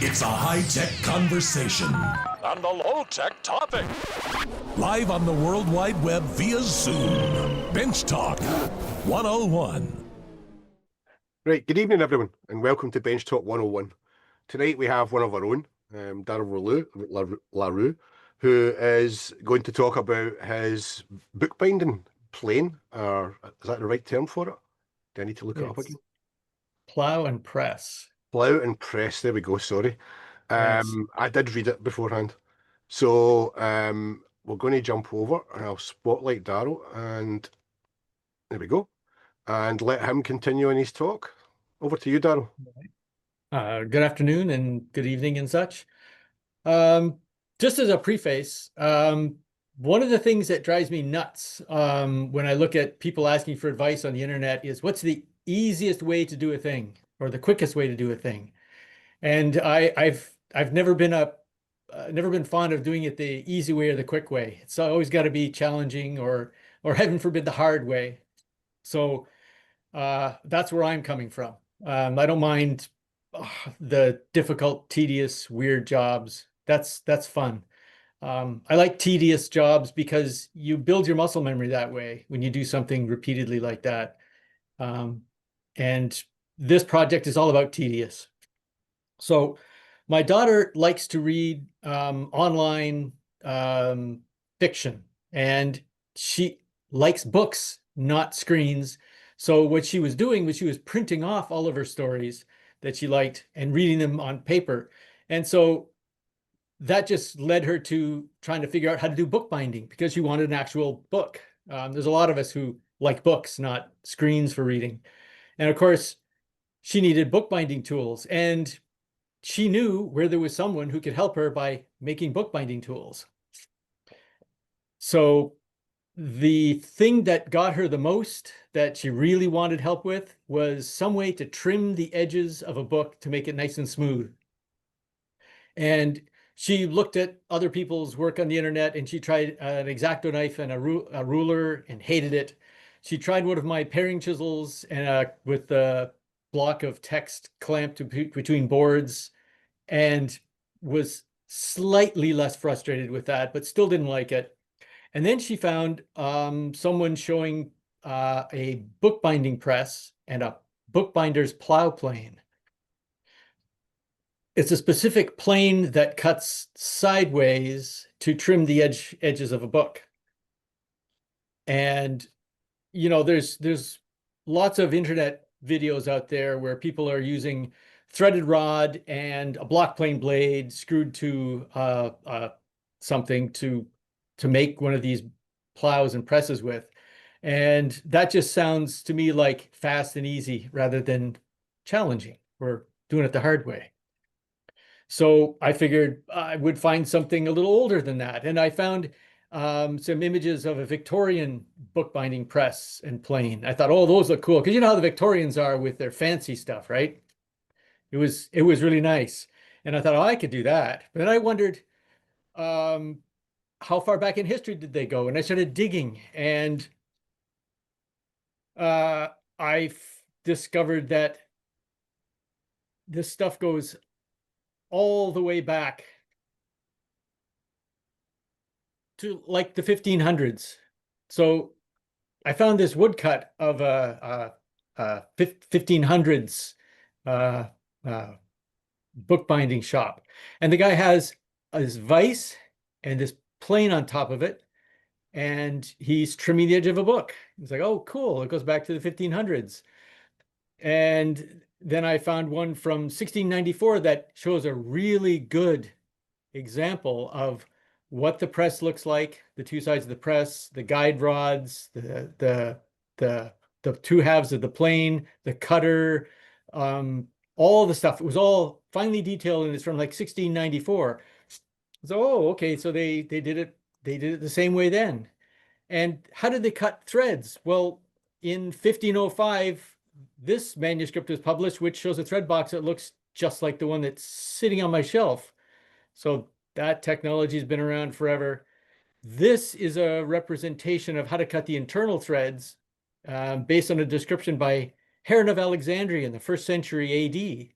It's a high-tech conversation. And the low-tech topic. Live on the World Wide Web via Zoom. Bench Talk 101. Right, good evening everyone, and welcome to Bench Talk 101. Tonight we have one of our own, Darrell LaRue, who is going to talk about his bookbinding plane. Is that the right term for it? Do I need to look it up again? Plow and press. Plow and press, there we go, sorry. Yes. I did read it beforehand. So we're going to jump over and I'll spotlight Darrell, and there we go. And let him continue on his talk. Over to you, Darrell. Good afternoon and good evening and such. Just as a preface, one of the things that drives me nuts when I look at people asking for advice on the internet is what's the easiest way to do a thing or the quickest way to do a thing. And I've never been fond of doing it the easy way or the quick way. It's always got to be challenging or heaven forbid the hard way. So that's where I'm coming from. I don't mind the difficult, tedious, weird jobs. That's fun. I like tedious jobs because you build your muscle memory that way when you do something repeatedly like that. And this project is all about tedious. So my daughter likes to read online fiction, and she likes books, not screens. So what she was doing was she was printing off all of her stories that she liked and reading them on paper. And so that just led her to trying to figure out how to do bookbinding because she wanted an actual book. There's a lot of us who like books, not screens for reading. And of course, she needed bookbinding tools. And she knew where there was someone who could help her by making bookbinding tools. So the thing that got her the most that she really wanted help with was some way to trim the edges of a book to make it nice and smooth. And she looked at other people's work on the internet, and she tried an X-Acto knife and a ruler and hated it. She tried one of my paring chisels and with a block of text clamped between boards, and was slightly less frustrated with that, but still didn't like it. And then she found someone showing a bookbinding press and a bookbinder's plow plane. It's a specific plane that cuts sideways to trim the edges of a book. And, you know, there's lots of internet videos out there where people are using threaded rod and a block plane blade screwed to something to make one of these plows and presses with. And that just sounds to me like fast and easy rather than challenging. We're doing it the hard way. So I figured I would find something a little older than that. And I found some images of a Victorian bookbinding press and plane. I thought, oh, those look cool. Because you know how the Victorians are with their fancy stuff, right? It was really nice. And I thought, oh, I could do that. But then I wondered, how far back in history did they go? And I started digging, and I discovered that this stuff goes all the way back to like the 1500s. So I found this woodcut of a 1500s bookbinding shop, and the guy has this vise and this plane on top of it, and he's trimming the edge of a book. It's like, oh, cool. It goes back to the 1500s. And then I found one from 1694 that shows a really good example of what the press looks like, the two sides of the press, the guide rods, the two halves of the plane, the cutter, all the stuff. It was all finely detailed, and it's from like 1694. So, oh, okay, so they did it the same way then. And how did they cut threads? Well, in 1505, this manuscript was published, which shows a thread box that looks just like the one that's sitting on my shelf. So that technology has been around forever. This is a representation of how to cut the internal threads based on a description by Heron of Alexandria in the 1st century AD.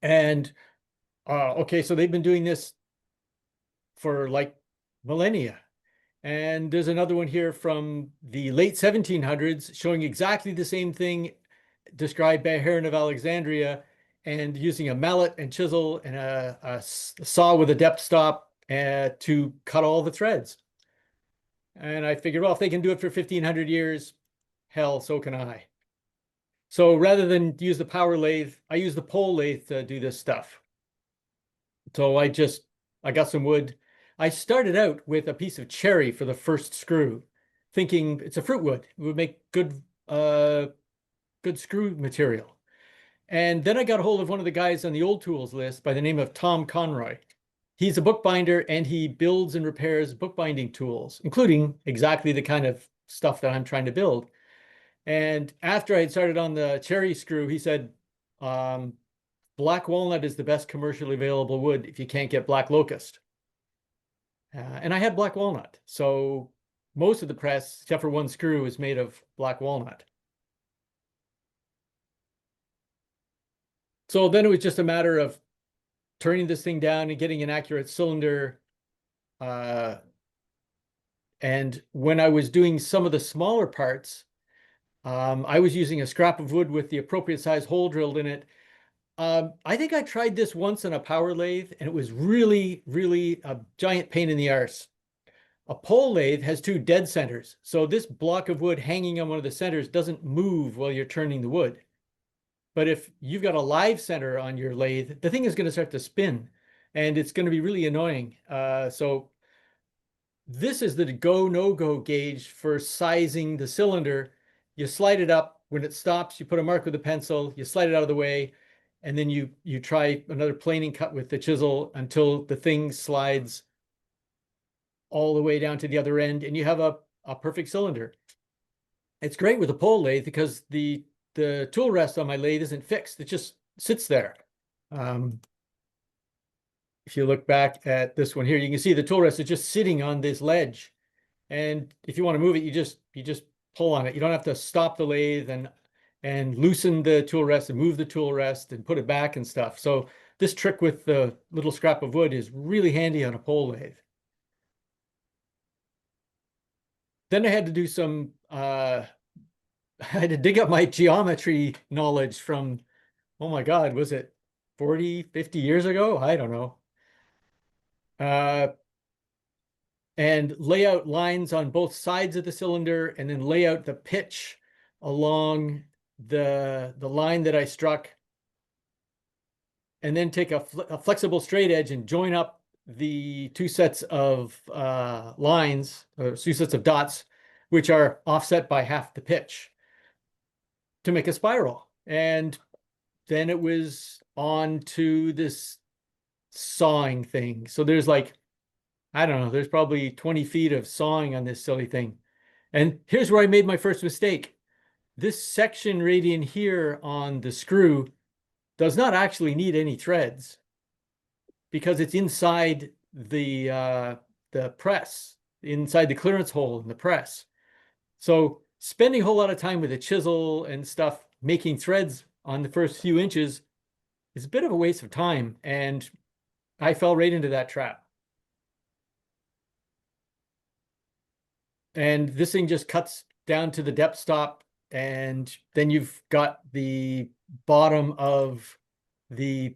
And Okay, so they've been doing this for like millennia. And there's another one here from the late 1700s showing exactly the same thing described by Heron of Alexandria, and using a mallet and chisel and a saw with a depth stop to cut all the threads. And I figured, well, if they can do it for 1500 years, hell, so can I. So rather than use the power lathe, I use the pole lathe to do this stuff. So I got some wood. I started out with a piece of cherry for the first screw, thinking it's a fruit wood. It would make good screw material. And then I got a hold of one of the guys on the old tools list by the name of Tom Conroy. He's a bookbinder and he builds and repairs bookbinding tools, including exactly the kind of stuff that I'm trying to build. And after I had started on the cherry screw, he said, black walnut is the best commercially available wood if you can't get black locust. And I had black walnut. So most of the press, except for one screw, is made of black walnut. So then it was just a matter of turning this thing down and getting an accurate cylinder. And when I was doing some of the smaller parts, I was using a scrap of wood with the appropriate size hole drilled in it. I think I tried this once on a power lathe, and it was really, really a giant pain in the arse. A pole lathe has two dead centers. So this block of wood hanging on one of the centers doesn't move while you're turning the wood. But if you've got a live center on your lathe, the thing is going to start to spin, and it's going to be really annoying. So this is the go, no-go gauge for sizing the cylinder. You slide it up. When it stops, you put a mark with a pencil, you slide it out of the way, and then you try another planing cut with the chisel until the thing slides all the way down to the other end, and you have a perfect cylinder. It's great with a pole lathe because the tool rest on my lathe isn't fixed. It just sits there. If you look back at this one here, you can see the tool rest is just sitting on this ledge. And if you want to move it, you just pull on it. You don't have to stop the lathe and loosen the tool rest and move the tool rest and put it back and stuff. So this trick with the little scrap of wood is really handy on a pole lathe. Then I had to do some I had to dig up my geometry knowledge from, oh my God, was it 40, 50 years ago? I don't know. And lay out lines on both sides of the cylinder, and then lay out the pitch along the line that I struck, and then take a flexible straight edge and join up the two sets of lines, or two sets of dots, which are offset by half the pitch to make a spiral. And then it was on to this sawing thing. So there's like, I don't know, there's probably 20 feet of sawing on this silly thing. And here's where I made my first mistake. This section right in here on the screw does not actually need any threads because it's inside the press, inside the clearance hole in the press. So spending a whole lot of time with a chisel and stuff making threads on the first few inches is a bit of a waste of time, and I fell right into that trap. And this thing just cuts down to the depth stop, and then you've got the bottom of the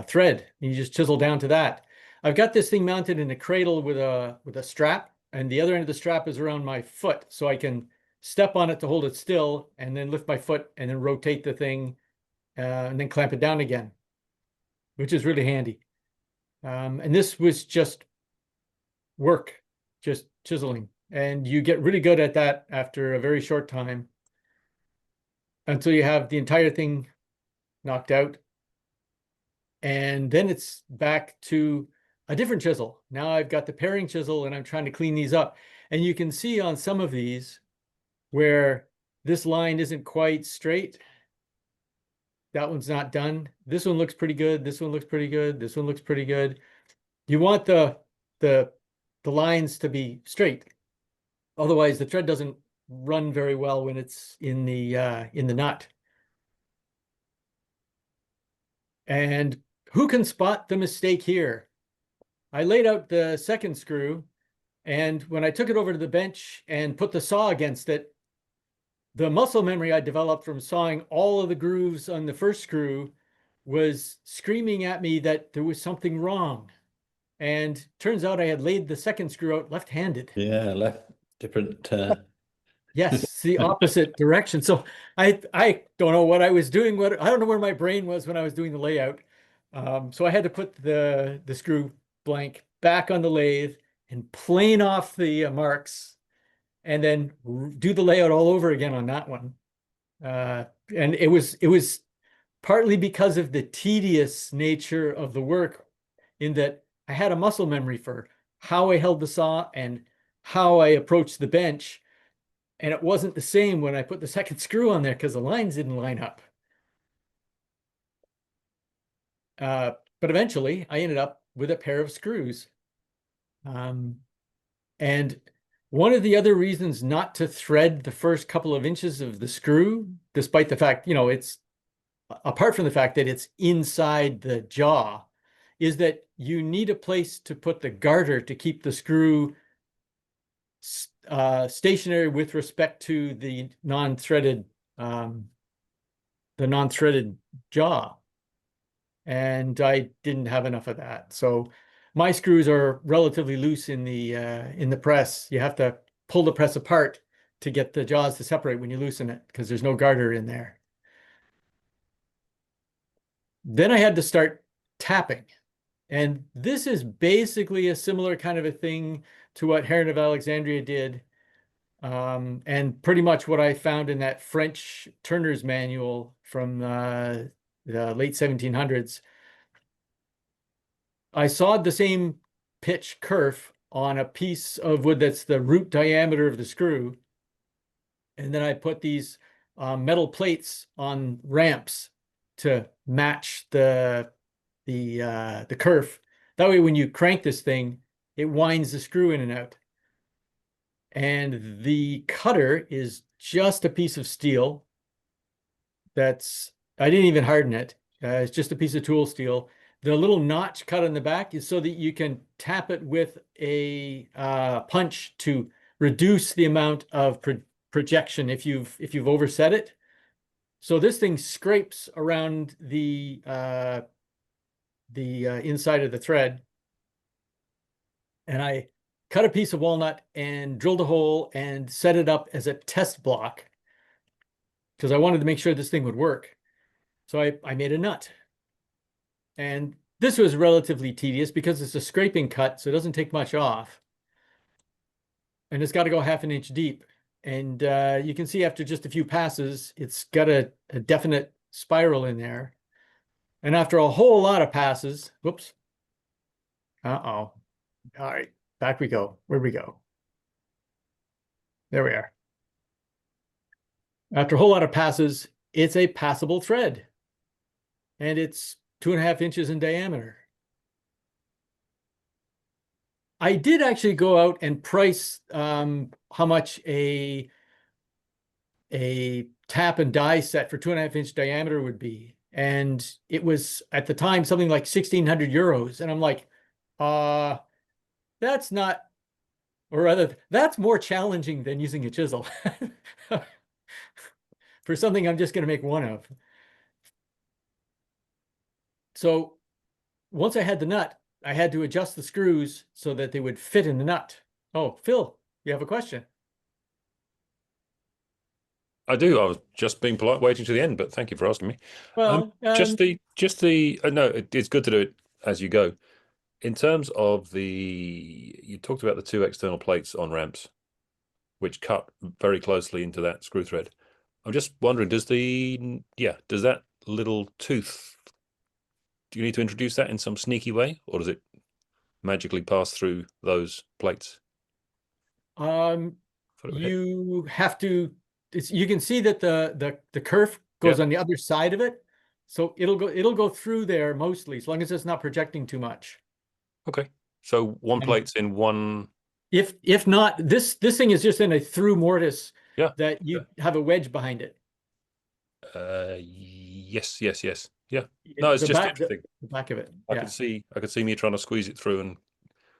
thread, and you just chisel down to that. I've got this thing mounted in a cradle with a strap, and the other end of the strap is around my foot, so I can step on it to hold it still, and then lift my foot, and then rotate the thing, and then clamp it down again, which is really handy. And this was just work, just chiseling. And you get really good at that after a very short time until you have the entire thing knocked out. And then it's back to a different chisel. Now I've got the paring chisel and I'm trying to clean these up. And you can see on some of these where this line isn't quite straight. That one's not done. This one looks pretty good. This one looks pretty good. This one looks pretty good. You want the lines to be straight. Otherwise, the thread doesn't run very well when it's in the nut. And who can spot the mistake here? I laid out the second screw, and when I took it over to the bench and put the saw against it, the muscle memory I developed from sawing all of the grooves on the first screw was screaming at me that there was something wrong. And turns out I had laid the second screw out left-handed. Yeah, left different. Yes, the opposite direction. So I don't know what I was doing. I don't know where my brain was when I was doing the layout. So I had to put the screw blank back on the lathe and plane off the marks, and then do the layout all over again on that one. And it was partly because of the tedious nature of the work, in that I had a muscle memory for how I held the saw and how I approached the bench. And it wasn't the same when I put the second screw on there because the lines didn't line up. But eventually I ended up with a pair of screws. And one of the other reasons not to thread the first couple of inches of the screw, despite the fact, it's apart from the fact that it's inside the jaw, is that you need a place to put the garter to keep the screw stationary with respect to the non-threaded jaw. And I didn't have enough of that. So my screws are relatively loose in the press. You have to pull the press apart to get the jaws to separate when you loosen it, because there's no garter in there. Then I had to start tapping. And this is basically a similar kind of a thing to what Heron of Alexandria did, and pretty much what I found in that French turner's manual from the late 1700s. I sawed the same pitch kerf on a piece of wood that's the root diameter of the screw, and then I put these metal plates on ramps to match the kerf. That way, when you crank this thing, it winds the screw in and out. And the cutter is just a piece of steel. I didn't even harden it. It's just a piece of tool steel. The little notch cut on the back is so that you can tap it with a punch to reduce the amount of projection if you've overset it. So this thing scrapes around the inside of the thread. And I cut a piece of walnut and drilled a hole and set it up as a test block, because I wanted to make sure this thing would work. So I made a nut. And this was relatively tedious because it's a scraping cut, so it doesn't take much off. And it's got to go 1/2 inch deep. And you can see after just a few passes, it's got a definite spiral in there. And after a whole lot of passes, whoops. Uh-oh. All right, back we go. Where'd we go? There we are. After a whole lot of passes, it's a passable thread. And it's 2.5 inches in diameter. I did actually go out and price how much a tap and die set for 2.5 inch diameter would be. And it was at the time something like 1,600 euros. And I'm like, that's not, or rather, that's more challenging than using a chisel for something I'm just going to make one of. So once I had the nut, I had to adjust the screws so that they would fit in the nut. Oh, Phil, you have a question? I do. I was just being polite, waiting to the end, but thank you for asking me. Well, just the no, it's good to do it as you go. In terms of you talked about the 2 external plates on ramps, which cut very closely into that screw thread. I'm just wondering, does that little tooth, do you need to introduce that in some sneaky way, or does it magically pass through those plates? You have to. You can see that the kerf goes on the other side of it, so it'll go through there mostly, as long as it's not projecting too much. Okay, so one plate's in one. If not, this thing is just in a through mortise. Yeah. That you have a wedge behind it. Yes. Yeah. No, it's the just back, interesting. the back of it. I Yeah. could see me trying to squeeze it through and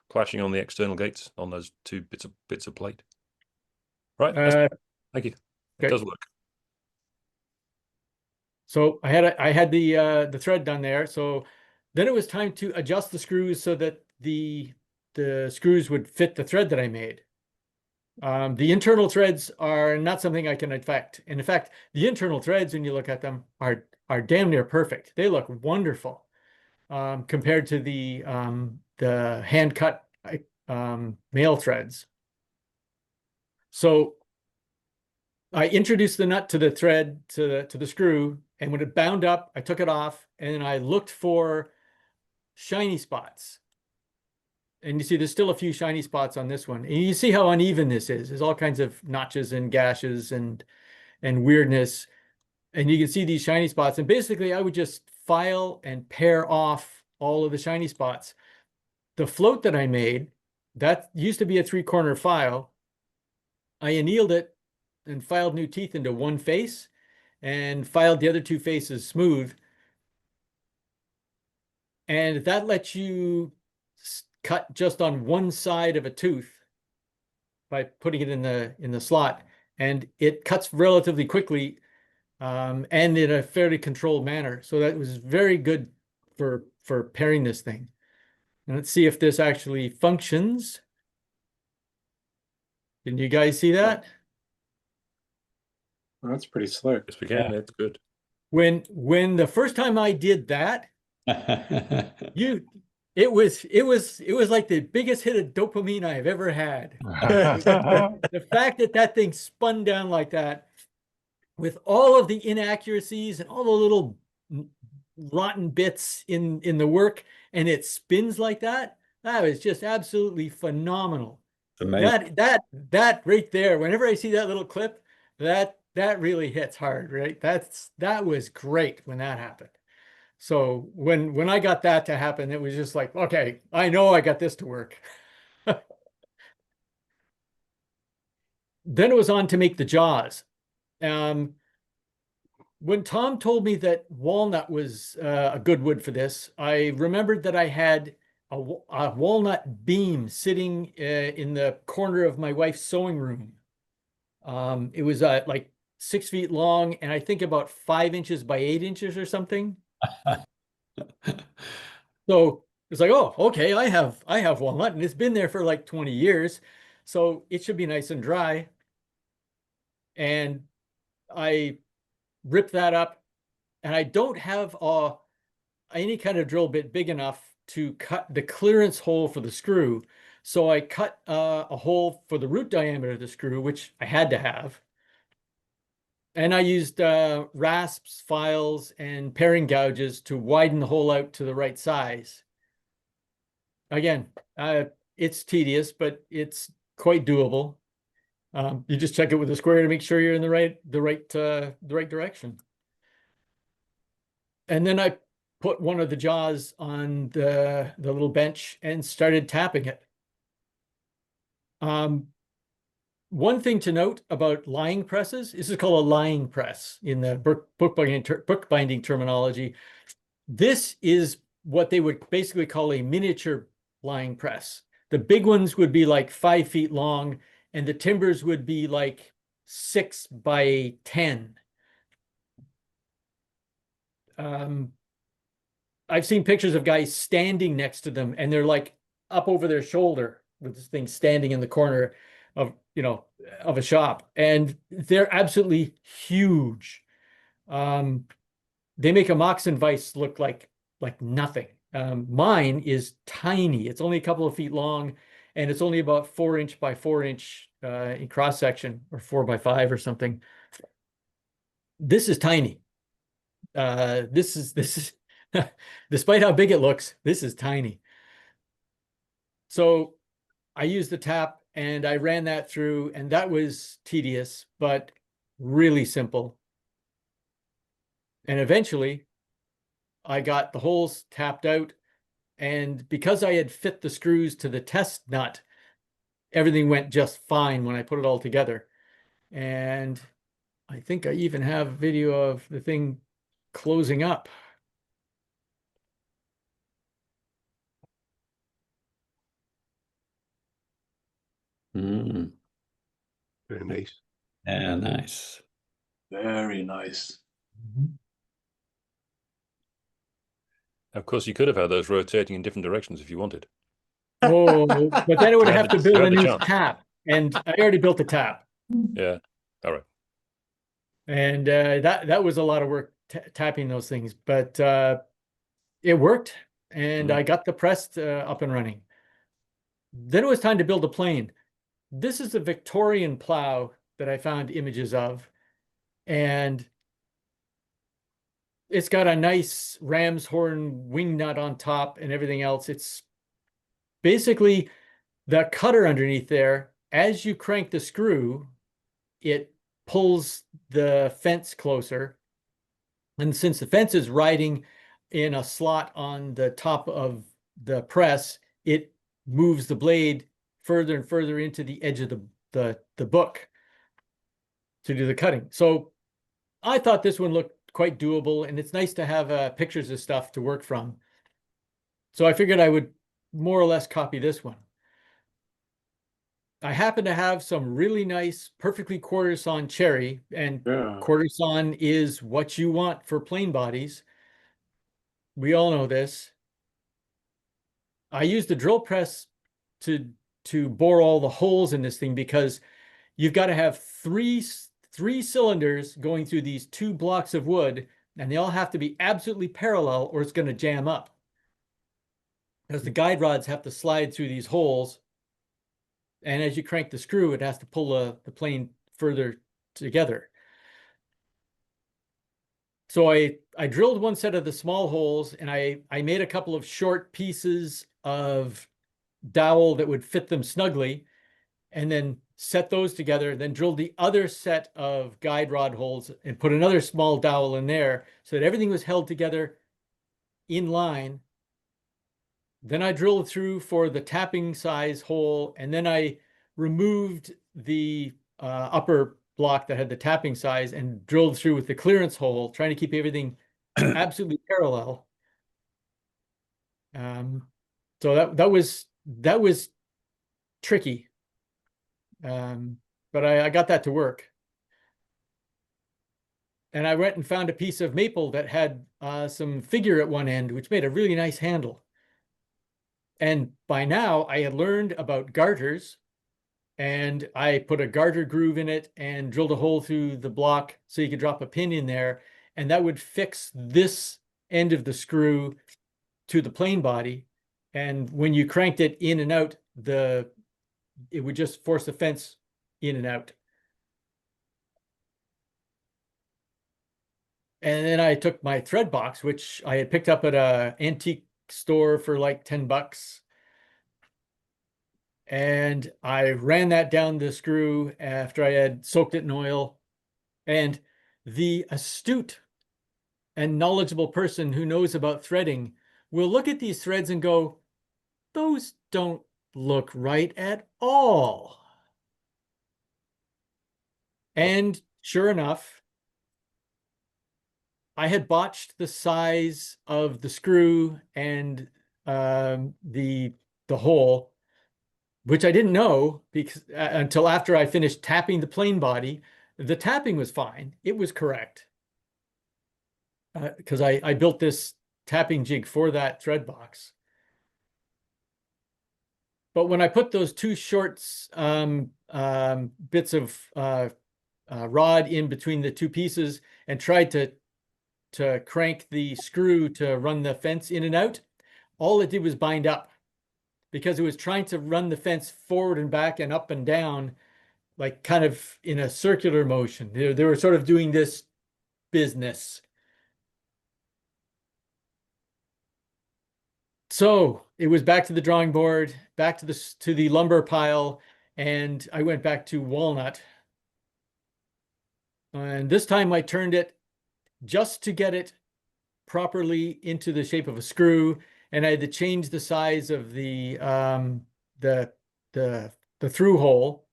clashing on the external gates on those two bits of plate. Right. Thank you. It okay. does work. So I had the thread done there. So then it was time to adjust the screws so that the screws would fit the thread that I made. The internal threads are not something I can affect. And in fact, the internal threads, when you look at them, are damn near perfect. They look wonderful compared to the hand cut male threads. So I introduced the nut to the thread to the screw, and when it bound up, I took it off and I looked for shiny spots. And you see there's still a few shiny spots on this one. And you see how uneven this is. There's all kinds of notches and gashes and weirdness. And you can see these shiny spots. And basically I would just file and pare off all of the shiny spots. The float that I made, that used to be a 3-corner file. I annealed it and filed new teeth into one face and filed the other 2 faces smooth. And that lets you cut just on one side of a tooth by putting it in the slot, and it cuts relatively quickly and in a fairly controlled manner. So that was very good for pairing this thing. And let's see if this actually functions. Can you guys see that? Well, that's pretty slick. Yes, we can. It's good. When the first time I did that, it was like the biggest hit of dopamine I have ever had. The fact that thing spun down like that, with all of the inaccuracies and all the little rotten bits in the work, and it spins like that, that was just absolutely phenomenal. Amazing. That right there, whenever I see that little clip, that really hits hard, right? That was great when that happened. So when I got that to happen, it was just like, okay, I know I got this to work. Then it was on to make the jaws. When Tom told me that walnut was a good wood for this, I remembered that I had a walnut beam sitting in the corner of my wife's sewing room. It was like 6 feet long, and I think about 5 inches by 8 inches or something. So it's like, oh, okay, I have walnut, and it's been there for like 20 years, so it should be nice and dry. And I ripped that up, and I don't have any kind of drill bit big enough to cut the clearance hole for the screw. So I cut a hole for the root diameter of the screw, which I had to have. And I used rasps, files, and paring gouges to widen the hole out to the right size. Again, it's tedious, but it's quite doable. You just check it with a square to make sure you're in the right direction. And then I put one of the jaws on the little bench and started tapping it. One thing to note about lying presses, this is called a lying press in the bookbinding terminology. This is what they would basically call a miniature lying press. The big ones would be like 5 feet long, and the timbers would be like 6 by 10. I've seen pictures of guys standing next to them, and they're like up over their shoulder with this thing standing in the corner of a shop, and they're absolutely huge. They make a Moxon vise look like nothing. Mine is tiny. It's only a couple of feet long, and it's only about 4 inch by 4 inch in cross section, or 4 by 5 or something. This is tiny. This is despite how big it looks, this is tiny. So I used the tap and I ran that through, and that was tedious, but really simple. And eventually I got the holes tapped out, and because I had fit the screws to the test nut, everything went just fine when I put it all together. And I think I even have video of the thing closing up. Mm. Very nice. Yeah, nice. Very nice. Of course, you could have had those rotating in different directions if you wanted. Oh, but then it would You have had to the- build you a had the new chance. tap, and I already built a tap, Yeah. All right. and that was a lot of work tapping those things, but it worked, and I got the press up and running. Then it was time to build a plane. This is the Victorian plow that I found images of, and it's got a nice ram's horn wing nut on top and everything else. It's basically the cutter underneath there. As you crank the screw, it pulls the fence closer. And since the fence is riding in a slot on the top of the press, it moves the blade further and further into the edge of the book to do the cutting. So I thought this one looked quite doable, and it's nice to have pictures of stuff to work from. So I figured I would more or less copy this one. I happen to have some really nice, perfectly quarter sawn cherry, and Yeah. quarter sawn is what you want for plane bodies. We all know this. I used the drill press to bore all the holes in this thing because you've got to have three cylinders going through these 2 blocks of wood, and they all have to be absolutely parallel or it's going to jam up. Because the guide rods have to slide through these holes, and as you crank the screw, it has to pull the plane further together. So I drilled one set of the small holes, and I made a couple of short pieces of dowel that would fit them snugly, and then set those together, then drilled the other set of guide rod holes and put another small dowel in there so that everything was held together in line. Then I drilled through for the tapping size hole, and then I removed the upper block that had the tapping size and drilled through with the clearance hole, trying to keep everything absolutely parallel. So that was tricky, but I got that to work. And I went and found a piece of maple that had some figure at one end, which made a really nice handle. And by now I had learned about garters, and I put a garter groove in it and drilled a hole through the block so you could drop a pin in there, and that would fix this end of the screw to the plane body. And when you cranked it in and out, it would just force the fence in and out. And then I took my thread box, which I had picked up at an antique store for like $10. And I ran that down the screw after I had soaked it in oil. And the astute and knowledgeable person who knows about threading will look at these threads and go, those don't look right at all. And sure enough, I had botched the size of the screw and the hole, which I didn't know because until after I finished tapping the plane body. The tapping was fine. It was correct. Because I built this tapping jig for that thread box. But when I put those 2 short bits of rod in between the 2 pieces and tried to crank the screw to run the fence in and out, all it did was bind up, because it was trying to run the fence forward and back and up and down, like kind of in a circular motion. They were sort of doing this business. So it was back to the drawing board, back to the lumber pile, and I went back to walnut. And this time I turned it just to get it properly into the shape of a screw, and I had to change the size of the through hole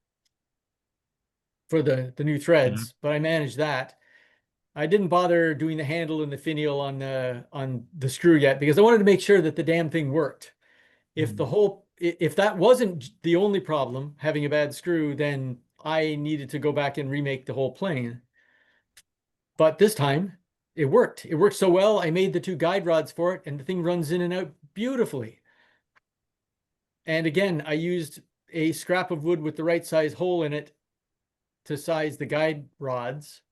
for the new threads, but I managed that. I didn't bother doing the handle and the finial on the screw yet because I wanted to make sure that the damn thing worked. If if that wasn't the only problem, having a bad screw, then I needed to go back and remake the whole plane. But this time it worked. It worked so well, I made the 2 guide rods for it, and the thing runs in and out beautifully. And again, I used a scrap of wood with the right size hole in it to size the guide rods.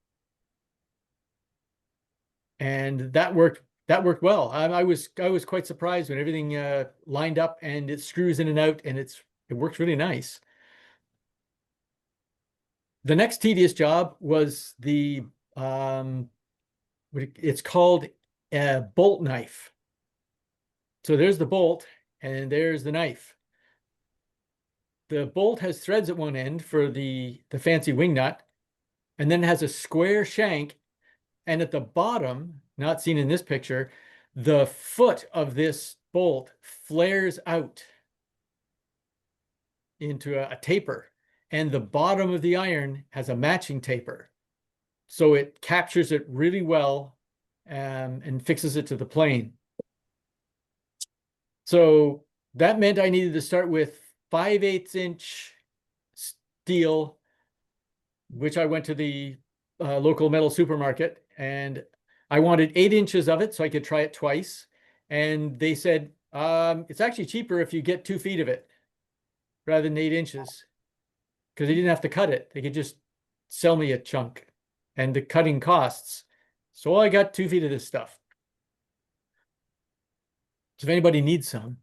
And that worked well. I was quite surprised when everything lined up and it screws in and out, and it works really nice. The next tedious job was the it's called a bolt knife. So there's the bolt and there's the knife. The bolt has threads at one end for the fancy wing nut, and then has a square shank. And at the bottom, not seen in this picture, the foot of this bolt flares out into a taper, and the bottom of the iron has a matching taper. So it captures it really well and fixes it to the plane. So that meant I needed to start with 5/8 inch steel, which I went to the local metal supermarket, and I wanted 8 inches of it so I could try it twice. And they said, it's actually cheaper if you get 2 feet of it rather than 8 inches, because they didn't have to cut it. They could just sell me a chunk and the cutting costs. So I got 2 feet of this stuff. So if anybody needs some.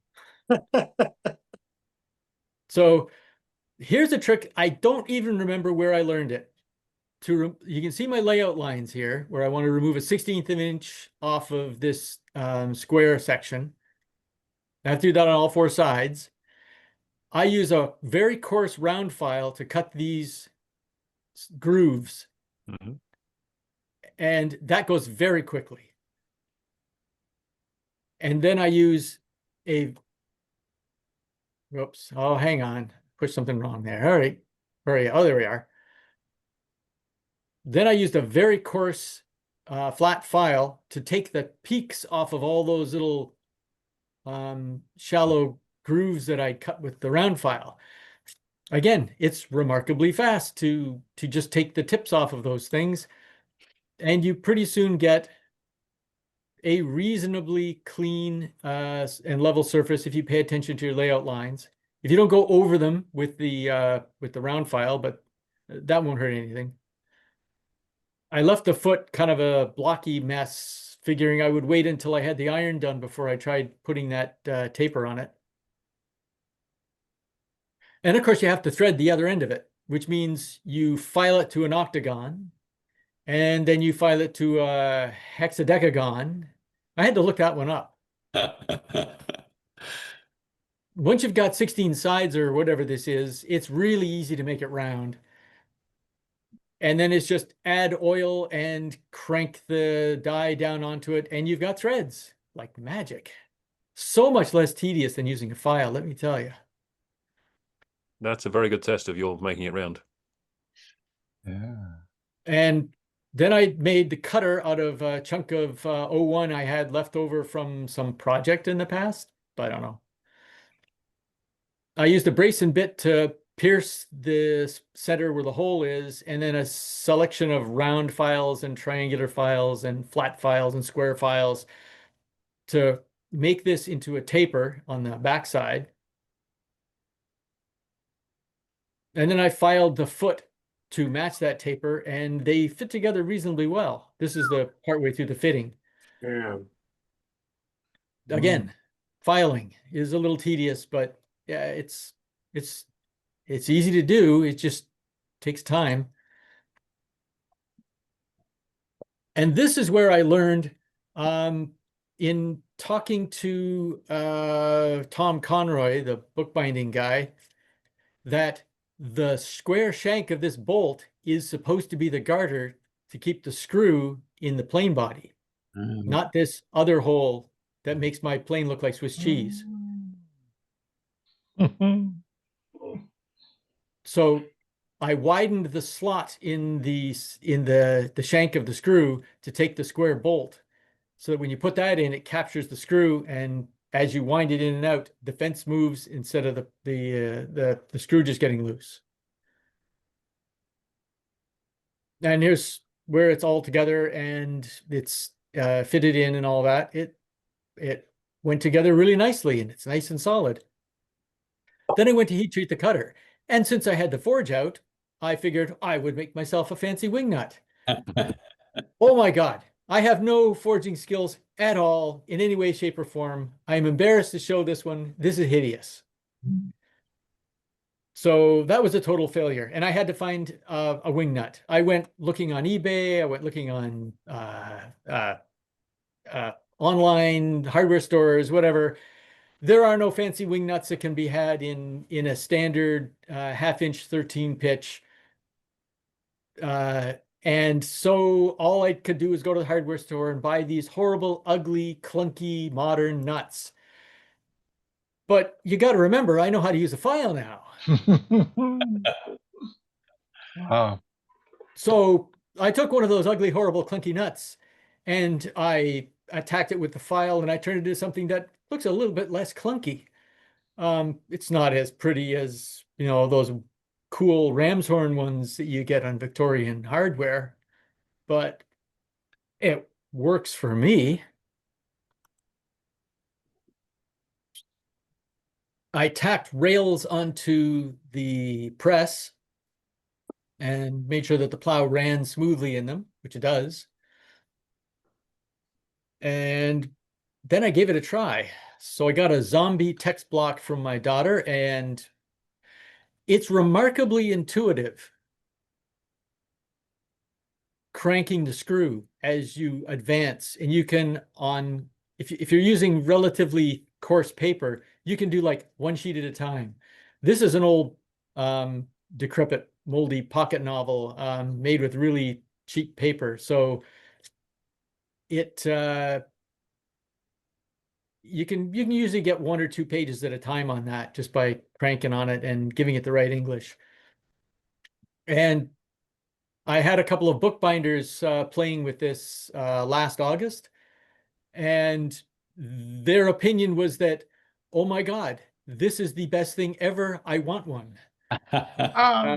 So here's a trick. I don't even remember where I learned it. You can see my layout lines here where I want to remove a 1/16 of an inch off of this square section. I have to do that on all 4 sides. I use a very coarse round file to cut these grooves. Mm-hmm. And that goes very quickly. And then I use whoops, oh, hang on, pushed something wrong there. All right, oh, there we are. Then I used a very coarse flat file to take the peaks off of all those little shallow grooves that I cut with the round file. Again, it's remarkably fast to just take the tips off of those things, and you pretty soon get a reasonably clean and level surface if you pay attention to your layout lines. If you don't go over them with the round file, but that won't hurt anything. I left the foot kind of a blocky mess, figuring I would wait until I had the iron done before I tried putting that taper on it. And of course, you have to thread the other end of it, which means you file it to an octagon, and then you file it to a hexadecagon. I had to look that one up. Once you've got 16 sides or whatever this is, it's really easy to make it round. And then it's just add oil and crank the die down onto it, and you've got threads like magic. So much less tedious than using a file, let me tell you. That's a very good test of your making it round. Yeah. And then I made the cutter out of a chunk of 01 I had left over from some project in the past. I don't know. I used a brace and bit to pierce the center where the hole is, and then a selection of round files and triangular files and flat files and square files to make this into a taper on the backside. And then I filed the foot to match that taper, and they fit together reasonably well. This is the partway through the fitting. Yeah. Again, filing is a little tedious, but yeah, it's easy to do. It just takes time. And this is where I learned in talking to Tom Conroy, the bookbinding guy, that the square shank of this bolt is supposed to be the garter to keep the screw in the plane body, not this other hole that makes my plane look like Swiss cheese. So I widened the slot in the shank of the screw to take the square bolt, so that when you put that in, it captures the screw and as you wind it in and out, the fence moves instead of the screw just getting loose. And here's where it's all together and it's fitted in and all that. It went together really nicely and it's nice and solid. Then I went to heat treat the cutter. And since I had the forge out, I figured I would make myself a fancy wing nut. Oh my God. I have no forging skills at all in any way, shape, or form. I'm embarrassed to show this one. This is hideous. So that was a total failure. And I had to find a wing nut. I went looking on eBay. I went looking on online hardware stores, whatever. There are no fancy wing nuts that can be had in a standard half-inch 13 pitch. And so all I could do was go to the hardware store and buy these horrible, ugly, clunky, modern nuts. But you got to remember, I know how to use a file now. Wow. So I took one of those ugly, horrible, clunky nuts and I attacked it with the file and I turned it into something that looks a little bit less clunky. It's not as pretty as, you know, those cool ram's horn ones that you get on Victorian hardware, but it works for me. I tacked rails onto the press and made sure that the plow ran smoothly in them, which it does. And then I gave it a try. So I got a zombie text block from my daughter, and it's remarkably intuitive. Cranking the screw as you advance, and you can if you're using relatively coarse paper, you can do like one sheet at a time. This is an old decrepit, moldy pocket novel made with really cheap paper, so it you can usually get 1 or 2 pages at a time on that just by cranking on it and giving it the right English. And I had a couple of bookbinders playing with this last August, and their opinion was that, oh my God, this is the best thing ever. I want one.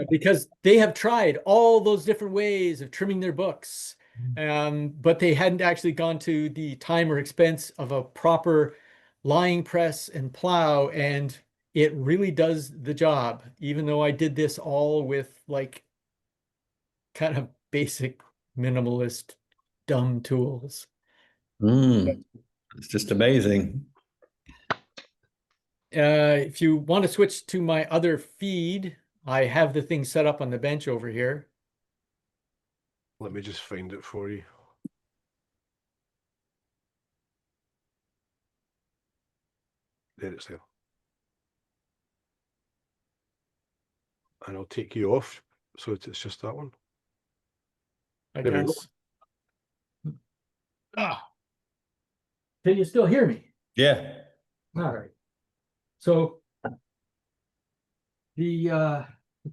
Because they have tried all those different ways of trimming their books, but they hadn't actually gone to the time or expense of a proper lying press and plow, and it really does the job, even though I did this all with like kind of basic minimalist dumb tools. It's just amazing. If you want to switch to my other feed, I have the thing set up on the bench over here. Let me just find it for you. There it's there. And I'll take you off, so it's just that one. I There we go. guess. Can you still hear me? Yeah. All right. So the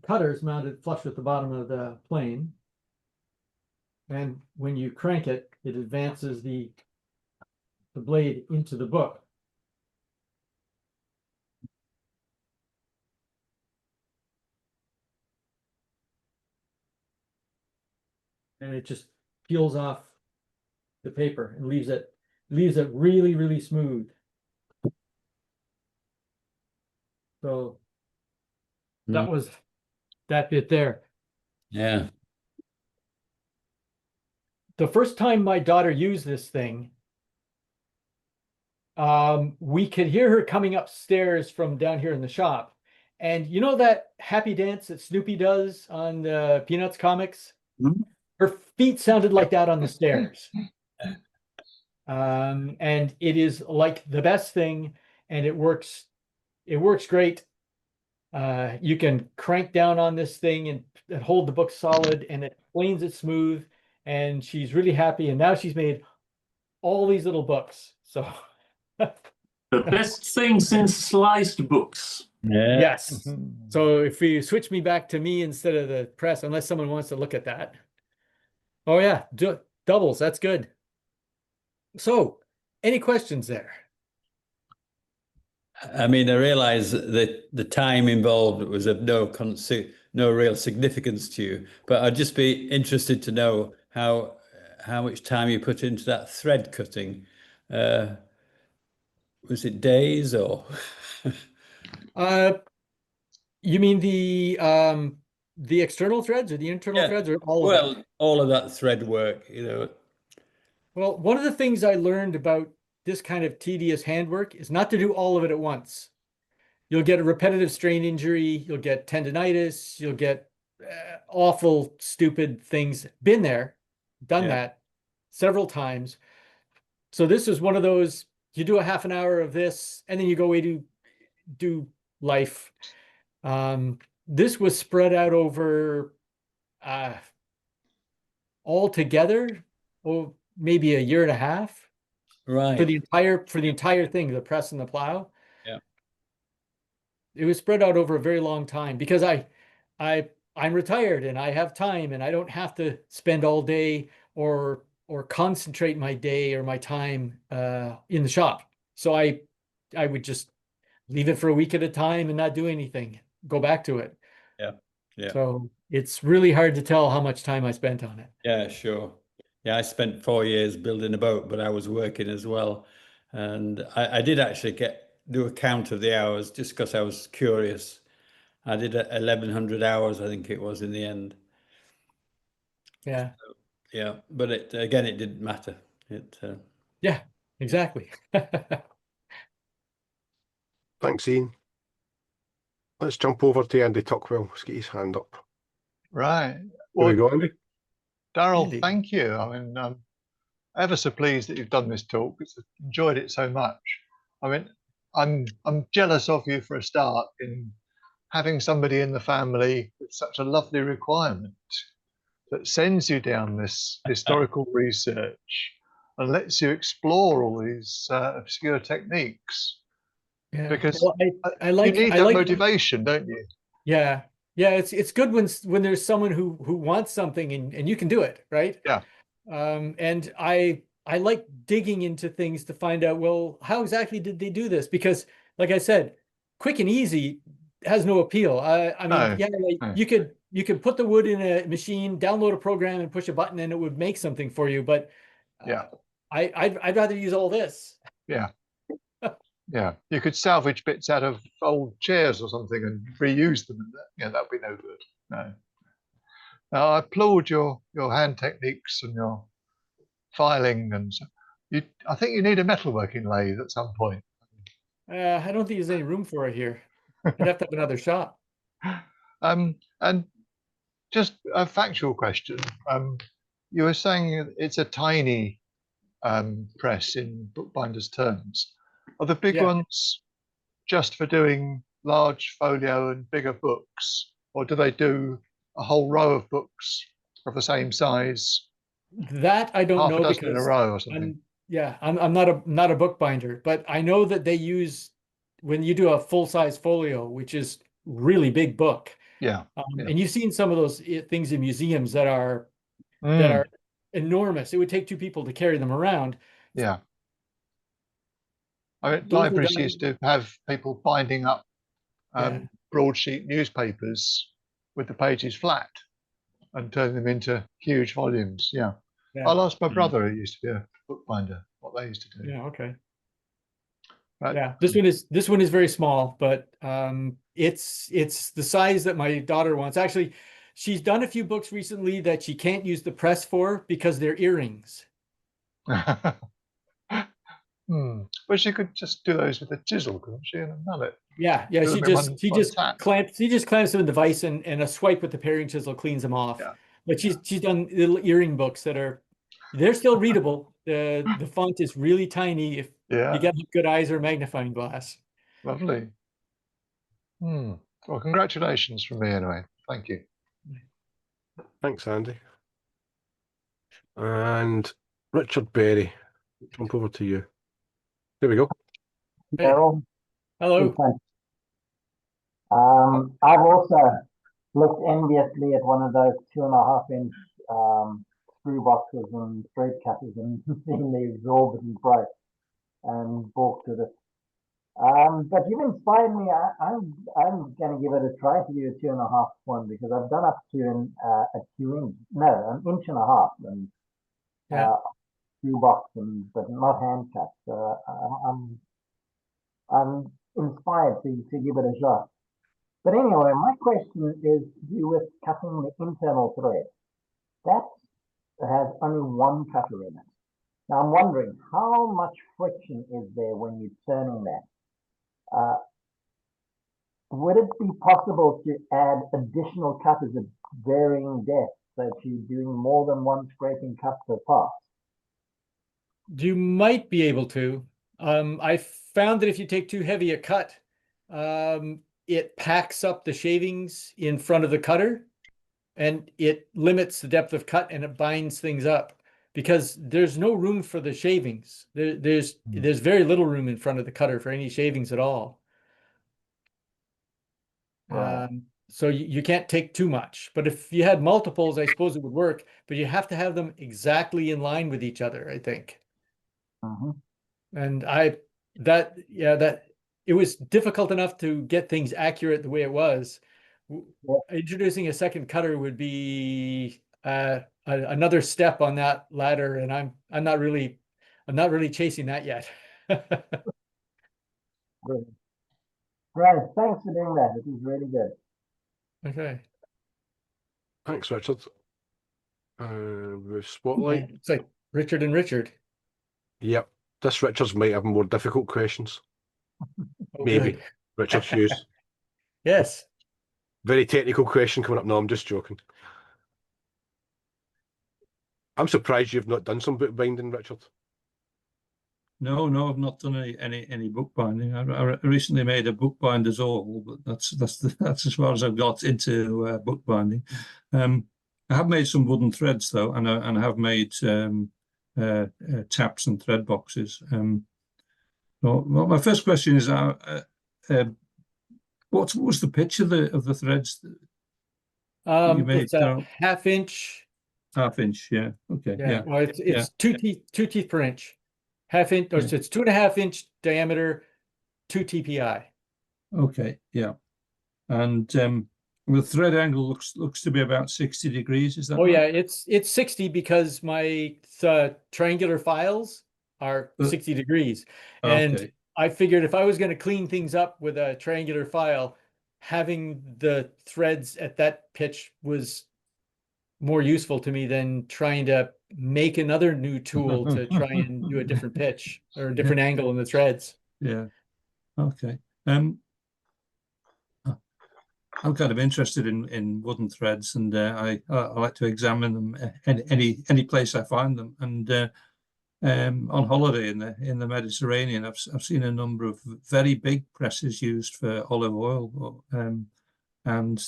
cutter is mounted flush with the bottom of the plane. And when you crank it, it advances the blade into the book. And it just peels off the paper and leaves it really, really smooth. So that was that bit there. Yeah. The first time my daughter used this thing, we could hear her coming upstairs from down here in the shop. And you know that happy dance that Snoopy does on the Peanuts comics? Mhm. Her feet sounded like that on the stairs. And it is like the best thing, and it works great. You can crank down on this thing and hold the book solid, and it planes it smooth, and she's really happy. And now she's made all these little books. So The best thing since sliced books. Yeah. yes. So if you switch me back to me instead of the press, unless someone wants to look at that. Oh yeah, doubles, that's good. So any questions there? I mean, I realize that the time involved was of no real significance to you, but I'd just be interested to know how much time you put into that thread cutting. Was it days or? Uh, you mean the external threads or the internal Yeah. threads or all of it? Well, all of that thread work, Well, one of the things I learned about this kind of tedious handwork is not to do all of it at once. You'll get a repetitive strain injury, you'll get tendonitis, you'll get awful, stupid things. Been there, done that several times. So this is one of those, you do a half an hour of this, and then you go away to do life. This was spread out over altogether, maybe a year and a half right? for the entire thing, the press and the plow. Yeah. It was spread out over a very long time because I'm retired and I have time and I don't have to spend all day or concentrate my day or my time in the shop. So I would just leave it for a week at a time and not do anything, go back to it. Yeah. Yeah. So it's really hard to tell how much time I spent on it. Yeah, sure. Yeah, I spent 4 years building a boat, but I was working as well. And I did actually do a count of the hours just because I was curious. I did 1,100 hours, I think it was in the end. Yeah. Yeah, but it didn't matter. Yeah, exactly. Thanks, Ian. Let's jump over to Andy Tuckwell. He's got his hand up. Right. Here Well, we go, Andy. Darrell, Andy. thank you. I mean, ever so pleased that you've done this talk. It's enjoyed it so much. I mean, I'm jealous of you for a start in having somebody in the family with such a lovely requirement that sends you down this historical research and lets you explore all these obscure techniques. Yeah. Because Well, I like you need I that like motivation, don't you? Yeah. Yeah, it's good when there's someone who wants something and you can do it, right? Yeah. And I like digging into things to find out, well, how exactly did they do this? Because like I said, quick and easy has no appeal. I mean, No, yeah, no. you could put the wood in a machine, download a program and push a button and it would make something for you, but Yeah. I'd rather use all this. Yeah. Yeah, you could salvage bits out of old chairs or something and reuse them. And that'd be no good. No. Now, I applaud your hand techniques and your filing, and so I think you need a metalworking lathe at some point. I don't think there's any room for it here. I'd have to have another shop. And just a factual question. You were saying it's a tiny press in bookbinders' terms. Are the big Yeah. ones just for doing large folio and bigger books, or do they do a whole row of books of the same size, That I don't half a know dozen in a because row or something? I'm not a bookbinder, but I know that they use when you do a full-size folio, which is really big book. Yeah. And you've seen some of those things in museums that are Mm, enormous. It would take two people to carry them around. yeah. I mean, Those were libraries done- used to have people binding up Yeah. broadsheet newspapers with the pages flat and turning them into huge volumes. Yeah. Yeah. I'll ask my brother, who used to be a bookbinder, what they used to do. Yeah. Okay. But, Yeah. This one is very small, but it's the size that my daughter wants. Actually, she's done a few books recently that she can't use the press for because they're earrings. Well, she could just do those with a chisel, couldn't she, and a mallet? Yeah, Do she them in just one tap. clamps them in the vise and a swipe with the paring chisel cleans them off. Yeah. But she's done little earring books they're still readable. The font is really tiny if Yeah, you get good eyes or a magnifying glass. lovely. Well, congratulations from me anyway. Thank you. Thanks, Andy. And Richard Berry, jump over to you. There we go. Hey, Darrell. hello. Thanks. I've also looked enviously at one of those 2.5-inch screw boxes and thread cutters and seen the exorbitant price and balked at it. But you've inspired me. I'm going to give it a try to do a 2.5 one because I've done up to a 2 inch, no, an inch and a half, and Yeah. shoe box, but not hand cut. So I'm inspired to give it a shot. But anyway, my question is to do with cutting the internal thread. That has only one cutter in it. Now I'm wondering how much friction is there when you're turning that? Would it be possible to add additional cutters at varying depths so that you're doing more than one scraping cut per pass? You might be able to. I found that if you take too heavy a cut, it packs up the shavings in front of the cutter and it limits the depth of cut and it binds things up because there's no room for the shavings. There's very little room in front of the cutter for any shavings at all. Right. So you can't take too much. But if you had multiples, I suppose it would work, but you have to have them exactly in line with each other, I think. And that it was difficult enough to get things accurate the way it was. Introducing a second cutter would be another step on that ladder, and I'm not really chasing that yet. Right, thanks for doing that. It was really good. Okay. Thanks, Richard. With Spotlight. It's like Richard and Richard. Yep. This Richard's might have more difficult questions. Oh, Maybe. good. Richard Hughes. Yes. Very technical question coming up. No, I'm just joking. I'm surprised you've not done some bookbinding, Richard. No, I've not done any bookbinding. I recently made a bookbinder's all, but that's as far as I've got into bookbinding. I have made some wooden threads though, and I have made taps and thread boxes. Well, my first question is, what was the pitch of the threads that you made? It's a half-inch. Half-inch, yeah. Okay, yeah. Well, it's 2 teeth per inch. Half-inch, or it's 2.5-inch diameter, 2 TPI. Okay, yeah. And the thread angle looks to be about 60 degrees. Is that right? Yeah, it's 60 because my triangular files are 60 degrees. And okay. I figured if I was going to clean things up with a triangular file, having the threads at that pitch was more useful to me than trying to make another new tool to try and do a different pitch or a different angle in the threads. Yeah. Okay. I'm kind of interested in wooden threads, and I like to examine them any place I find them. And on holiday in the Mediterranean, I've seen a number of very big presses used for olive oil, and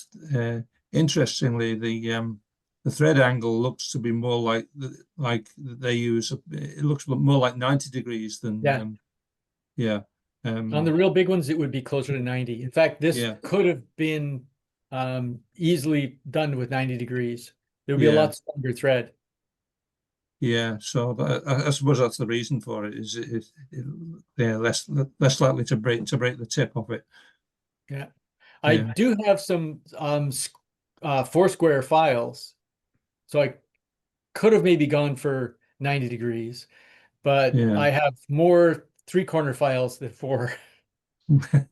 interestingly, the thread angle looks to be more like they use. It looks more like 90 degrees than On the real big ones, it would be closer to 90. In fact, this could have been easily done with 90 degrees. There would be a lot stronger thread. Yeah, so I suppose that's the reason for it. Is less likely to break the tip of it. Yeah, I do have some four-square files, so I could have maybe gone for 90 degrees, but I have more three-corner files than four.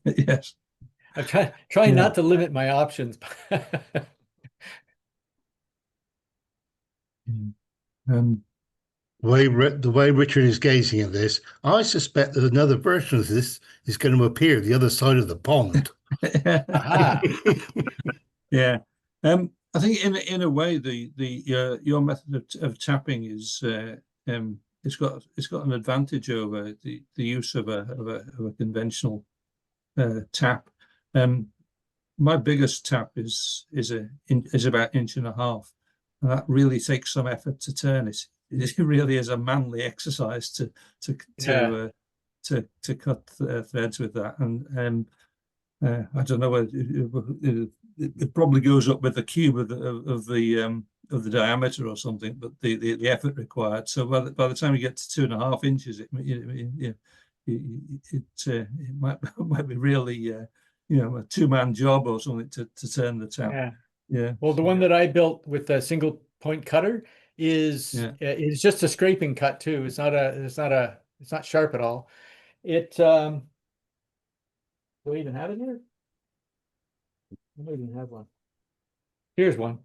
Yes, I'm trying not to limit my options. The way Richard is gazing at this, I suspect that another version of this is going to appear the other side of the pond. Yeah. I think in a way your method of tapping is it's got an advantage over the use of a conventional tap. My biggest tap is about 1.5 inches, and that really takes some effort to turn it. It really is a manly exercise to cut threads with that, and I don't know whether it probably goes up with the cube of the diameter or something, but the effort required. So by the time you get to 2.5 inches, it might might be really a two-man job or something to turn the tap. Yeah. Yeah. Well, the one that I built with a single point cutter is just a scraping cut too. It's not sharp at all. Do I even have it here? I don't even have one. Here's one.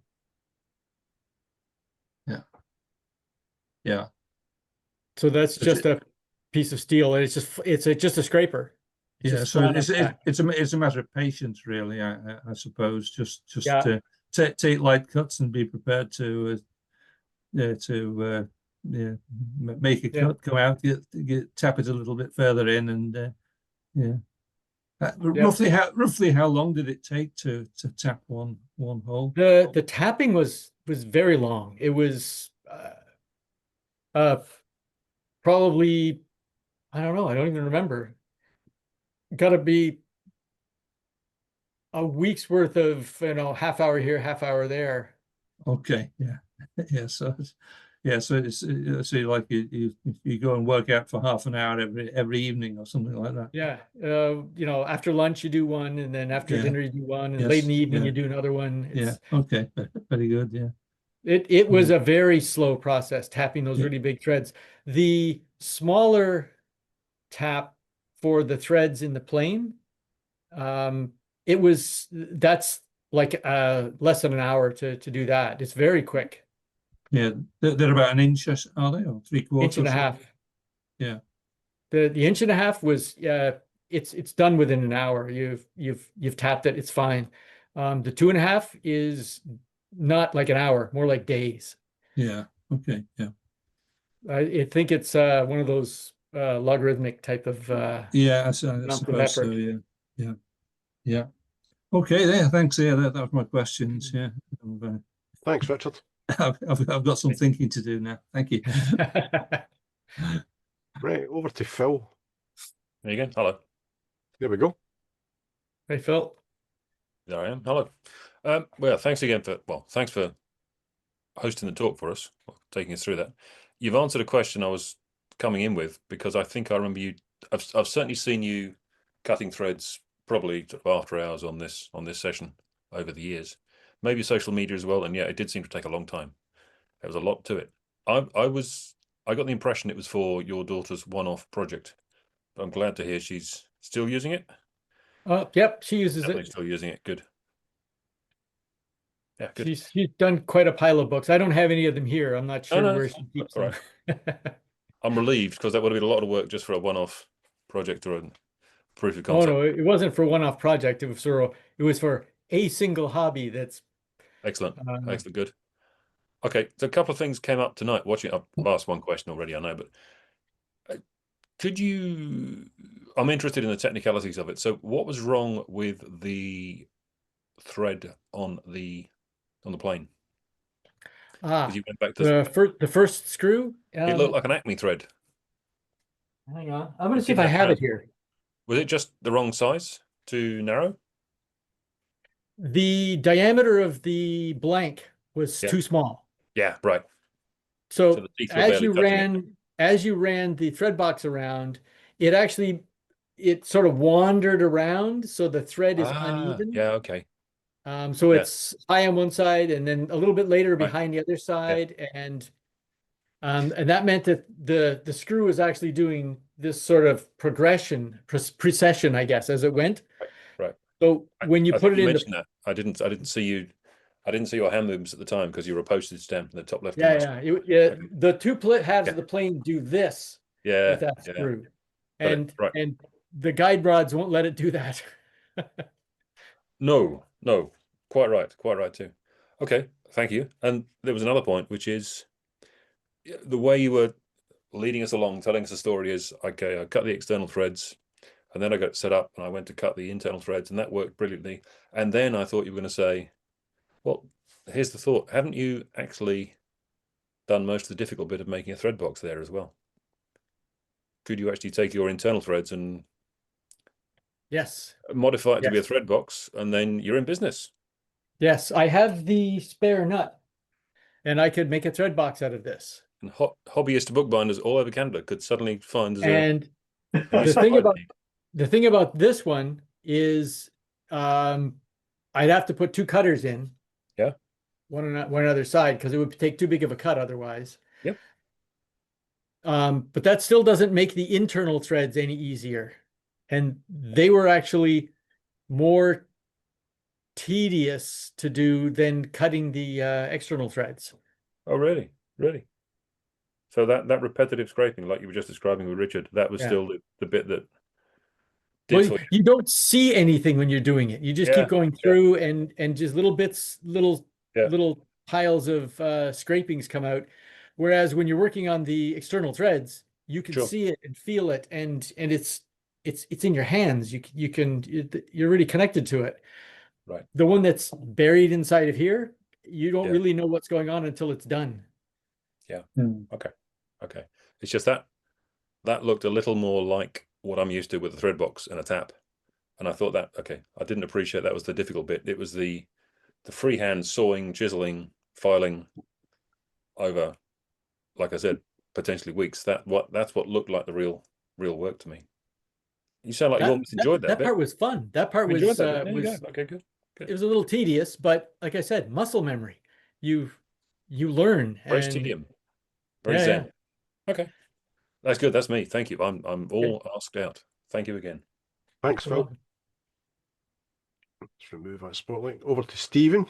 Yeah. So that's But just a piece of steel, and it's just a scraper. It's Yeah, just so flat it's on back. it's a matter of patience, really. I suppose just Yeah. to take light cuts and be prepared to make a Yeah. cut, go out, tap it a little bit further in, and yeah. Roughly how long did it take to tap one hole? The tapping was very long. It was probably, I don't know, I don't even remember. Gotta be a week's worth of, half hour here, half hour there. Okay, yeah, yeah. So so like you go and work out for half an hour every evening or something like that. Yeah. After lunch you do one, and then after Yeah. dinner you do one, and Yes, late in the evening yeah. you do another one. Yeah. Okay. Very good. Yeah. It was a very slow process tapping those Yeah. really big threads. The smaller tap for the threads in the plane, that's like less than an hour to do that. It's very quick. Yeah. They're about an inch, are they, or 3/4? Inch and a half. Yeah. The inch and a half was it's done within an hour. You've tapped it, it's fine. The 2.5 is not like an hour, more like days. Yeah. Okay. Yeah. I think it's one of those logarithmic type of Yeah. I amounts of suppose so. effort. Yeah. Yeah. Yeah. Okay. There. Thanks. Yeah. That was my questions. Yeah. Thanks, Richard. I've got some thinking to do now. Thank you. Right, over to Phil. There you go. Hello. There we go. Hey, Phil. There I am. Hello. Well, thanks for hosting the talk for us, taking us through that. You've answered a question I was coming in with, because I think I remember you. I've certainly seen you cutting threads probably sort of after hours on this session over the years, maybe social media as well. And yeah, it did seem to take a long time. There was a lot to it. I got the impression it was for your daughter's one-off project, but I'm glad to hear she's still using it. Yep, she uses Definitely it. still using it. Good. Yeah, good. She's done quite a pile of books. I don't have any of them here. I'm not sure no, where she keeps them. I'm relieved, because that would have been a lot of work just for a one-off project or a proof of Oh concept. no, it wasn't for a one-off project. It was for a single hobby. That's Excellent. Excellent. Good. Okay, so a couple of things came up tonight watching. I've asked one question already, I know, but could you? I'm interested in the technicalities of it. So, what was wrong with the thread on the plane? Because you went back to the first screw. it looked like an Acme thread. Hang on, I'm going to see if I have it here. Was it just the wrong size? Too narrow? The diameter of the blank was too small. Yeah, right. So the teeth were as barely you ran the thread box around, it sort of wandered around, so the thread is uneven. Yeah, okay. So it's high on one side and then a little bit later behind the other side, and that meant that the screw was actually doing this sort of precession, I guess, as it went. Right. So when you put it in that, I didn't see your hand movements at the time, because you were a postage stamp in the top left. The two halves of the plane do this with that screw, and the guide rods won't let it do that. No, quite right too. Okay, thank you. And there was another point, which is the way you were leading us along, telling us the story is, okay, I cut the external threads, and then I got it set up and I went to cut the internal threads, and that worked brilliantly. And then I thought you were going to say, well, here's the thought. Haven't you actually done most of the difficult bit of making a thread box there as well? Could you actually take your internal threads and modify it to be a thread box, and then you're in business? Yes, I have the spare nut, and I could make a thread box out of this. And hobbyist bookbinders all over Canada could suddenly find The thing about this one is I'd have to put two cutters in. Yeah. One on either side because it would take too big of a cut otherwise. Yep. But that still doesn't make the internal threads any easier. And they were actually more tedious to do than cutting the external threads. Oh, really? Really? So that repetitive scraping, like you were just describing with Richard, that was still the bit that did Well, for you. you don't see anything when you're doing it. You just keep going through and just little bits, little piles of scrapings come out. Whereas when you're working on the external threads, you can see it and feel it, and it's in your hands. You're really connected to it. Right. The one that's buried inside of here, you don't really know what's going on until it's done. Yeah. Okay. Okay. It's just that looked a little more like what I'm used to with the thread box and a tap. And I thought that, okay, I didn't appreciate that was the difficult bit. It was the freehand sawing, chiseling, filing over, like I said, potentially weeks. That's what looked like the real work to me. You sound like you almost enjoyed that. That part was fun. That part was okay, good. It was a little tedious, but like I said, muscle memory. You learn. Very tedium. Very zen. Okay. That's good. That's me. Thank you. I'm all asked out. Thank you again. Thanks, Phil. Let's remove that spotlight. Over to Stephen.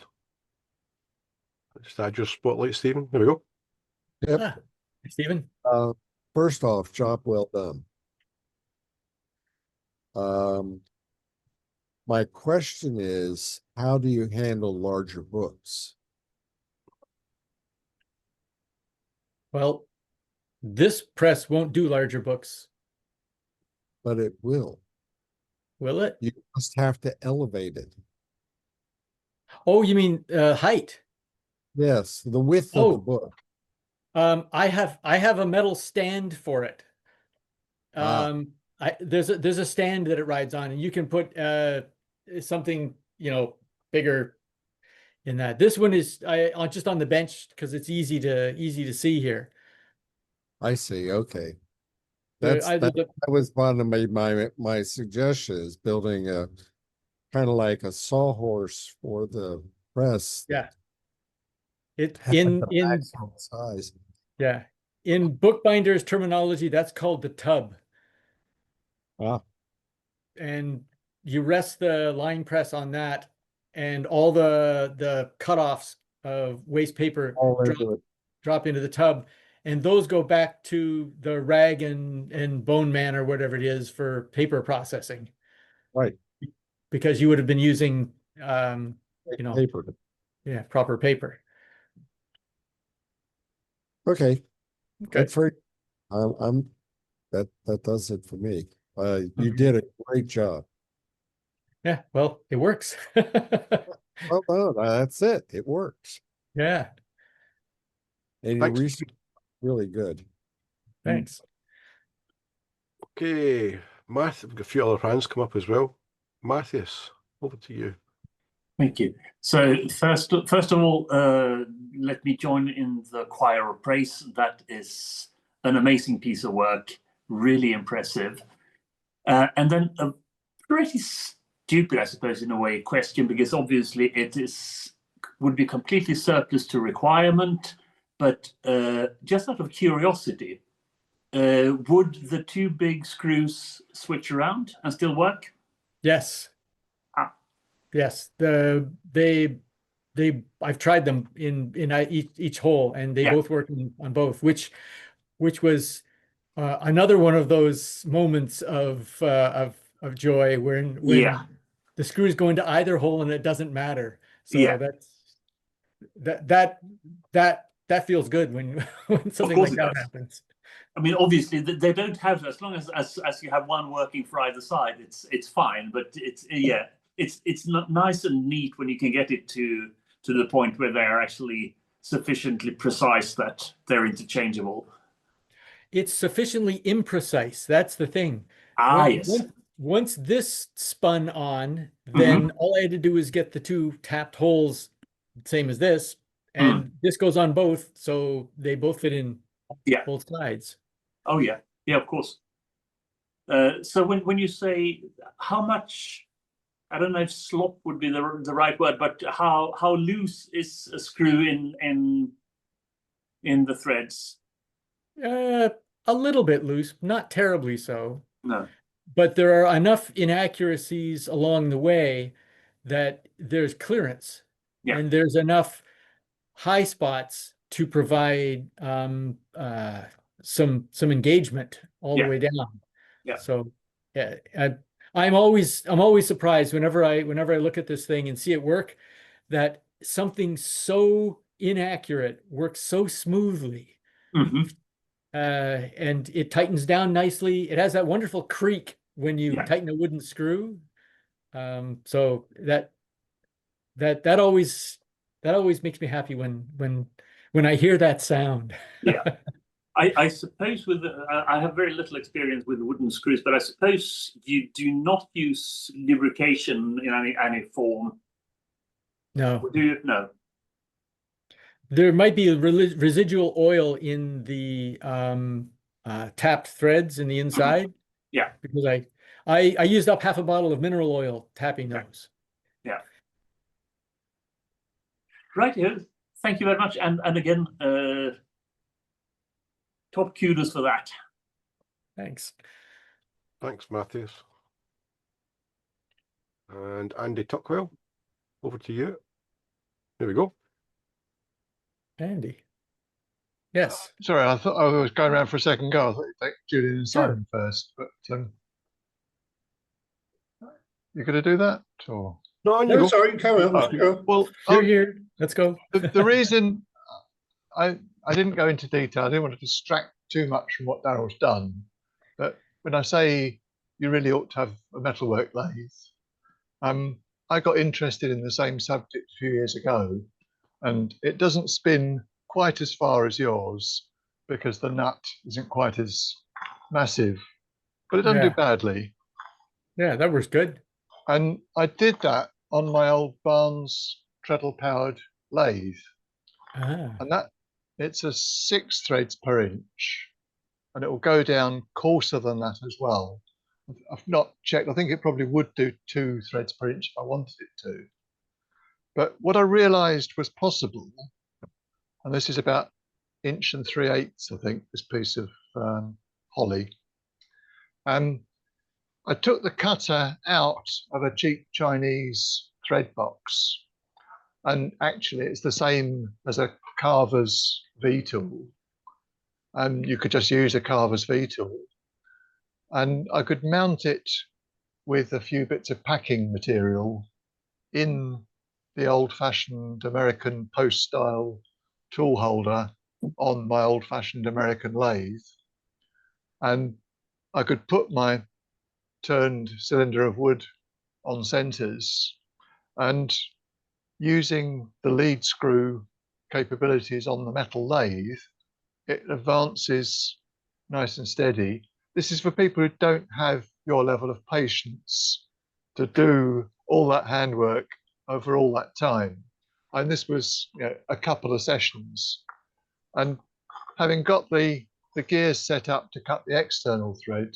Just add your spotlight, Stephen. There we go. Yep. Stephen. First off, job well done. My question is, how do you handle larger books? Well, this press won't do larger books. But it will. Will it? You must have to elevate it. Oh, you mean height? Yes, the width of the book. I have a metal stand for it. There's a stand that it rides on, and you can put something bigger in that. This one is just on the bench because it's easy to see here. I see. Okay, that was one of my suggestion is building a kind of like a sawhorse for the press. Yeah. In size. Yeah, in bookbinders terminology, that's called the tub. And you rest the line press on that, and all the cutoffs of waste paper drop into the tub, and those go back to the rag and bone man or whatever it is for paper processing. Right. Because you would have been using paper. Yeah, proper paper. Okay. Okay. That does it for me. You did a great job. Yeah, well, it works. Well, that's it. It works. Yeah. And your research is really good. Thanks. Okay, Matt, we've got a few other hands come up as well. Matthias, over to you. Thank you. So first of all, let me join in the choir of praise. That is an amazing piece of work, really impressive. And then a pretty stupid, I suppose, in a way, question, because obviously it would be completely surplus to requirement. But just out of curiosity, would the two big screws switch around and still work? Yes. Yes. I've tried them in each hole, and they both work on both, which was another one of those moments of joy when the screws go into either hole and it doesn't matter. So that feels good when something like that happens. I mean, obviously they don't have to, as long as you have one working for either side, it's fine. But it's not nice and neat when you can get it to the point where they're actually sufficiently precise that they're interchangeable. It's sufficiently imprecise. That's the thing. Yes. Once this spun on, then all I had to do was get the two tapped holes, same as this, and this goes on both, so they both fit in both sides. Oh yeah, of course. So when you say how much, I don't know if slop would be the right word, but how loose is a screw in the threads? A little bit loose, not terribly so. No. But there are enough inaccuracies along the way that there's clearance, Yeah. and there's enough high spots to provide some engagement all the way down. Yeah. So yeah, I'm always surprised whenever I look at this thing and see it work, that something so inaccurate works so smoothly. Mm-hmm. And it tightens down nicely. It has that wonderful creak when you tighten a wooden screw. So that always makes me happy when I hear that sound. Yeah. I suppose I have very little experience with wooden screws, but I suppose you do not use lubrication in any form. No. Do you? No. There might be a residual oil in the tapped threads in the inside. Yeah. Because I used up half a bottle of mineral oil tapping those. Yeah. Right here. Thank you very much. And again, top kudos for that. Thanks. Thanks, Matthias. And Andy Tuckwell, over to you. There we go. Andy. Yes. Sorry, I thought I was going around for a second go. I thought you'd take Julian and Simon first, but you're going to do that, or? No, you go. Sorry, carry on. Go. Well, you're here. Let's go. The reason I didn't go into detail, I didn't want to distract too much from what Darrell's done. But when I say you really ought to have a metalwork lathe, I got interested in the same subject a few years ago, and it doesn't spin quite as far as yours because the nut isn't quite as massive, but it doesn't do badly. Yeah, that works good. And I did that on my old Barnes treadle powered lathe. And it's a 6 threads per inch, and it will go down coarser than that as well. I've not checked. I think it probably would do 2 threads per inch if I wanted it to. But what I realized was possible, and this is about 1 3/8 inches, I think, this piece of holly. I took the cutter out of a cheap Chinese thread box, and actually it's the same as a carver's V-tool. You could just use a carver's V-tool, and I could mount it with a few bits of packing material in the old-fashioned American post-style tool holder on my old-fashioned American lathe, and I could put my turned cylinder of wood on centers, and using the lead screw capabilities on the metal lathe, it advances nice and steady. This is for people who don't have your level of patience to do all that handwork over all that time. And this was, you know, a couple of sessions. And having got the gears set up to cut the external thread,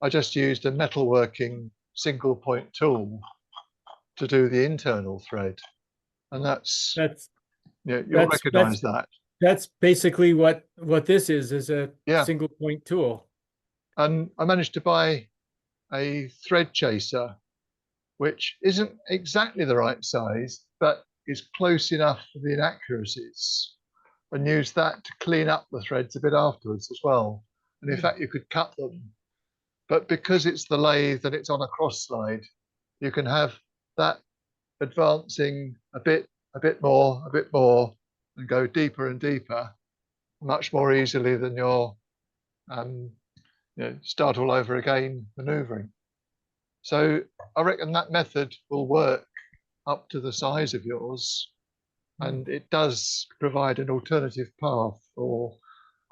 I just used a metalworking single point tool to do the internal thread. And that's yeah, you'll recognize that. That's basically what this is a single point tool. And I managed to buy a thread chaser, which isn't exactly the right size, but is close enough for the inaccuracies, and use that to clean up the threads a bit afterwards as well. And in fact, you could cut them. But because it's the lathe and it's on a cross slide, you can have that advancing a bit more, and go deeper and deeper, much more easily than your start all over again maneuvering. So I reckon that method will work up to the size of yours, and it does provide an alternative path. Or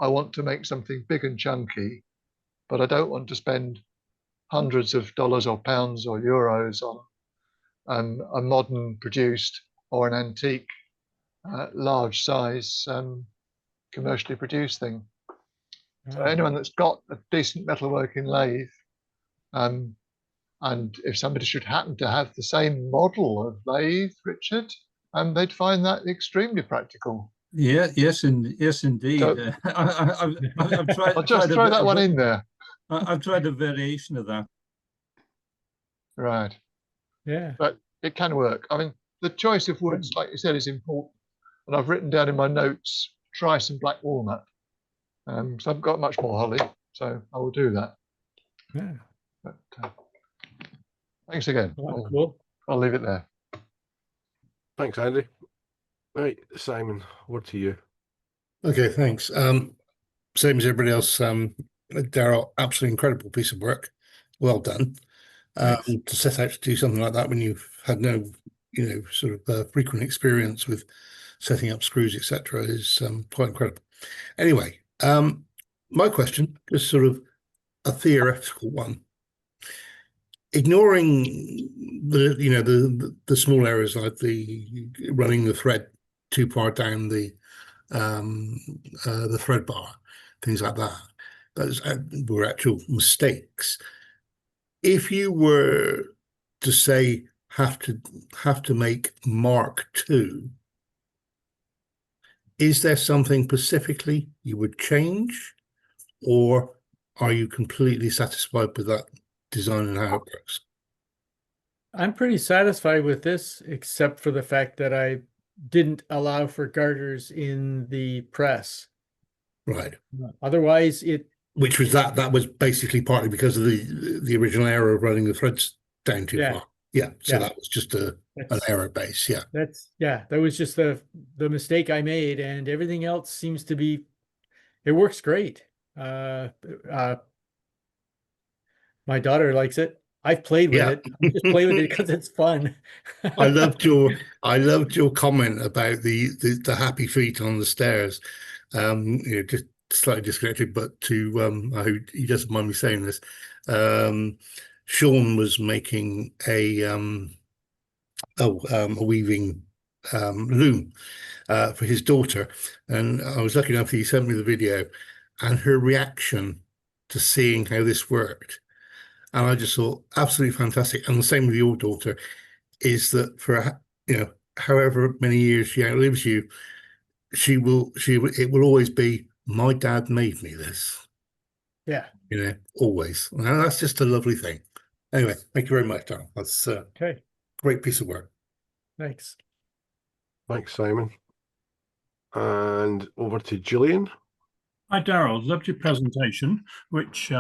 I want to make something big and chunky, but I don't want to spend hundreds of dollars or pounds or euros on a modern produced or an antique large size commercially produced thing. So anyone that's got a decent metalworking lathe And if somebody should happen to have the same model of lathe, Richard, they'd find that extremely practical. Yeah, yes, indeed. So, I've tried. I'll just throw that one in there. I've tried a variation of that. Right. Yeah. But it can work. I mean, the choice of woods, like you said, is important. And I've written down in my notes, try some black walnut. So I've got much more holly, so I will do that. Yeah. But, thanks again. Cool. I'll leave it there. Thanks, Andy. Right, Simon, word to you. Okay, thanks. Same as everybody else, Darrell, absolutely incredible piece of work. Well done. To set out to do something like that when you've had no, sort of frequent experience with setting up screws, etc., is quite incredible. Anyway, my question is sort of a theoretical one. Ignoring the small errors like the running the thread too far down the thread bar, things like that, those were actual mistakes. If you were to say have to make Mark II, is there something specifically you would change, or are you completely satisfied with that design and how it works? I'm pretty satisfied with this, except for the fact that I didn't allow for garters in the press. Right. Otherwise, which was that was basically partly because of the original error of running the threads down too far. Yeah. So that was just an error base. Yeah. That was just the mistake I made, and everything else seems to be, it works great. My daughter likes it. I've played with it. I just play with it because it's fun. I loved your comment about the happy feet on the stairs. Just slightly disconnected, but to I hope he doesn't mind me saying this. Sean was making a weaving loom for his daughter, and I was lucky enough that he sent me the video, and her reaction to seeing how this worked. And I just thought, absolutely fantastic. And the same with your daughter, is that for however many years she outlives you, it will always be, my dad made me this. Yeah. Always. And that's just a lovely thing. Anyway, thank you very much, Darrell. That's okay. Great piece of work. Thanks. Thanks, Simon. And over to Gillian. Hi, Darrell. Loved your presentation, which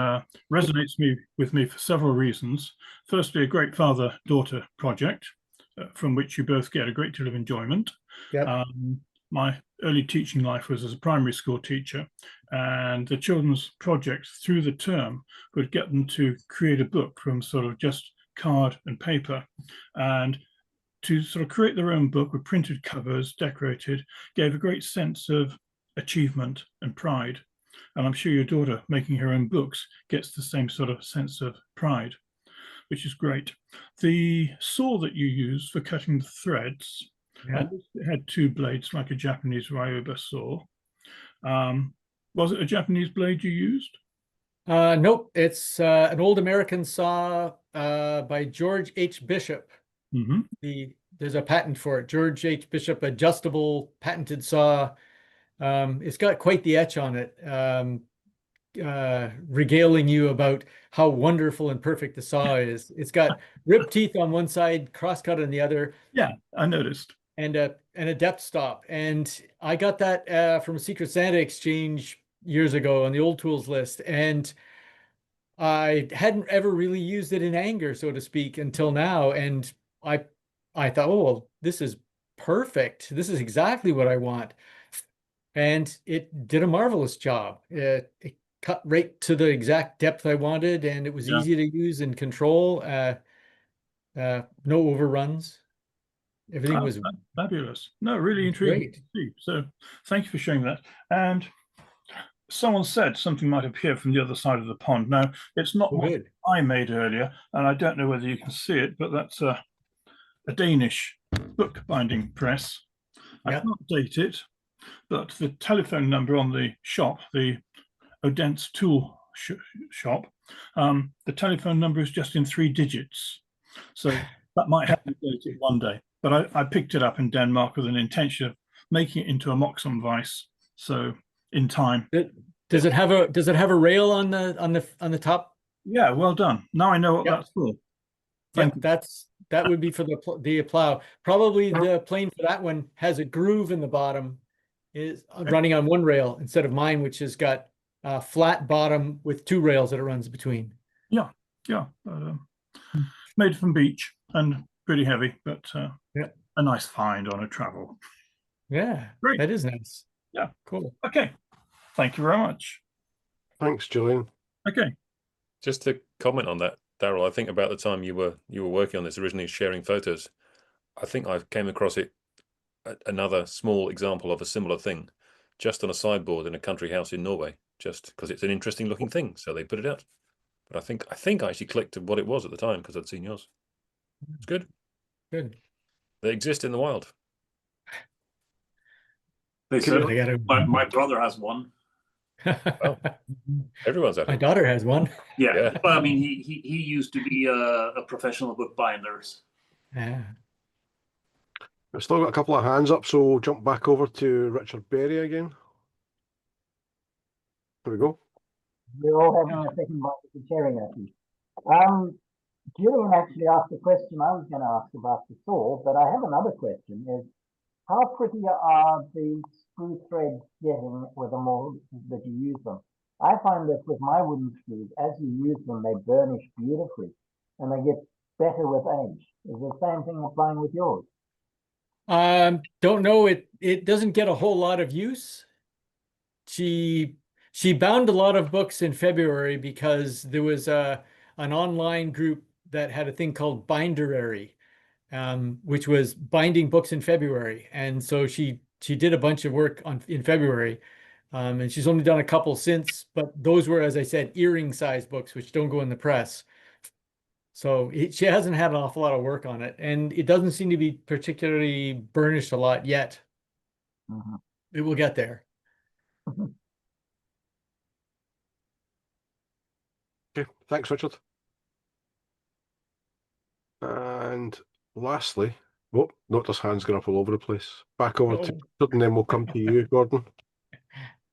resonates with me for several reasons. Firstly, a great father-daughter project from which you both get a great deal of enjoyment. Yep. My early teaching life was as a primary school teacher, and the children's projects through the term would get them to create a book from sort of just card and paper, and to sort of create their own book with printed covers, decorated, gave a great sense of achievement and pride. And I'm sure your daughter making her own books gets the same sort of sense of pride, which is great. The saw that you used for cutting the threads, it had two blades like a Japanese Ryoba saw. Was it a Japanese blade you used? Nope, it's an old American saw by George H. Bishop. Mm-hmm. There's a patent for it. George H. Bishop adjustable patented saw. It's got quite the etch on it, regaling you about how wonderful and perfect the saw is. It's got rib teeth on one side, crosscut on the other. Yeah, I noticed. And a depth stop. And I got that from a Secret Santa exchange years ago on the old tools list. And I hadn't ever really used it in anger, so to speak, until now. And I thought, oh, well, this is perfect. This is exactly what I want. And it did a marvelous job. It cut right to the exact depth I wanted, and it was easy to use and control. No overruns. Everything was fabulous. No, really intriguing to see. So thank you for sharing that. And someone said something might appear from the other side of the pond. Now, it's not what I made earlier, and I don't know whether you can see it, but that's a Danish bookbinding press. I can't date it, but the telephone number on the shop, the Odense tool shop, The telephone number is just in 3 digits. So that might help me date it one day. But I picked it up in Denmark with an intention of making it into a Moxon vice. So in time. Does it have a rail on the top? Yeah, well done. Now I know what that's for. Yeah, that would be for the plow. Probably the plane for that one has a groove in the bottom, is running on one rail instead of mine, which has got a flat bottom with 2 rails that it runs between. Yeah. Made from beech and pretty heavy, but a nice find on a travel. Yeah, great. That is nice. Yeah, cool. Okay, thank you very much. Thanks, Julian. Okay, just to comment on that, Darrell, I think about the time you were working on this originally, sharing photos, I think I came across it, another small example of a similar thing, just on a sideboard in a country house in Norway, just because it's an interesting looking thing, so they put it out. But I think I actually clicked what it was at the time because I'd seen yours. It's good. Good. They exist in the wild. They said my brother has one. Well, everyone's had My one. daughter has one. Yeah. But I mean, he used to be a professional bookbinder. Yeah. We've still got a couple of hands up, so we'll jump back over to Richard Berry again. There we go. We're all having a second bite of the cherry, I think. Julian actually asked a question I was going to ask about the saw, but I have another question. Is how pretty are the screw threads getting with the more that you use them? I find that with my wooden screws, as you use them, they burnish beautifully and they get better with age. Is the same thing applying with yours? Don't know. It doesn't get a whole lot of use. She bound a lot of books in February because there was an online group that had a thing called Binderary, which was binding books in February. And so she did a bunch of work in February, and she's only done a couple since, but those were, as I said, earring size books, which don't go in the press. So she hasn't had an awful lot of work on it, and it doesn't seem to be particularly burnished a lot yet. It will get there. Okay, thanks, Richard. And lastly, oh, notice hands going up all over the place. Back over to Richard, and then we'll come to you, Gordon.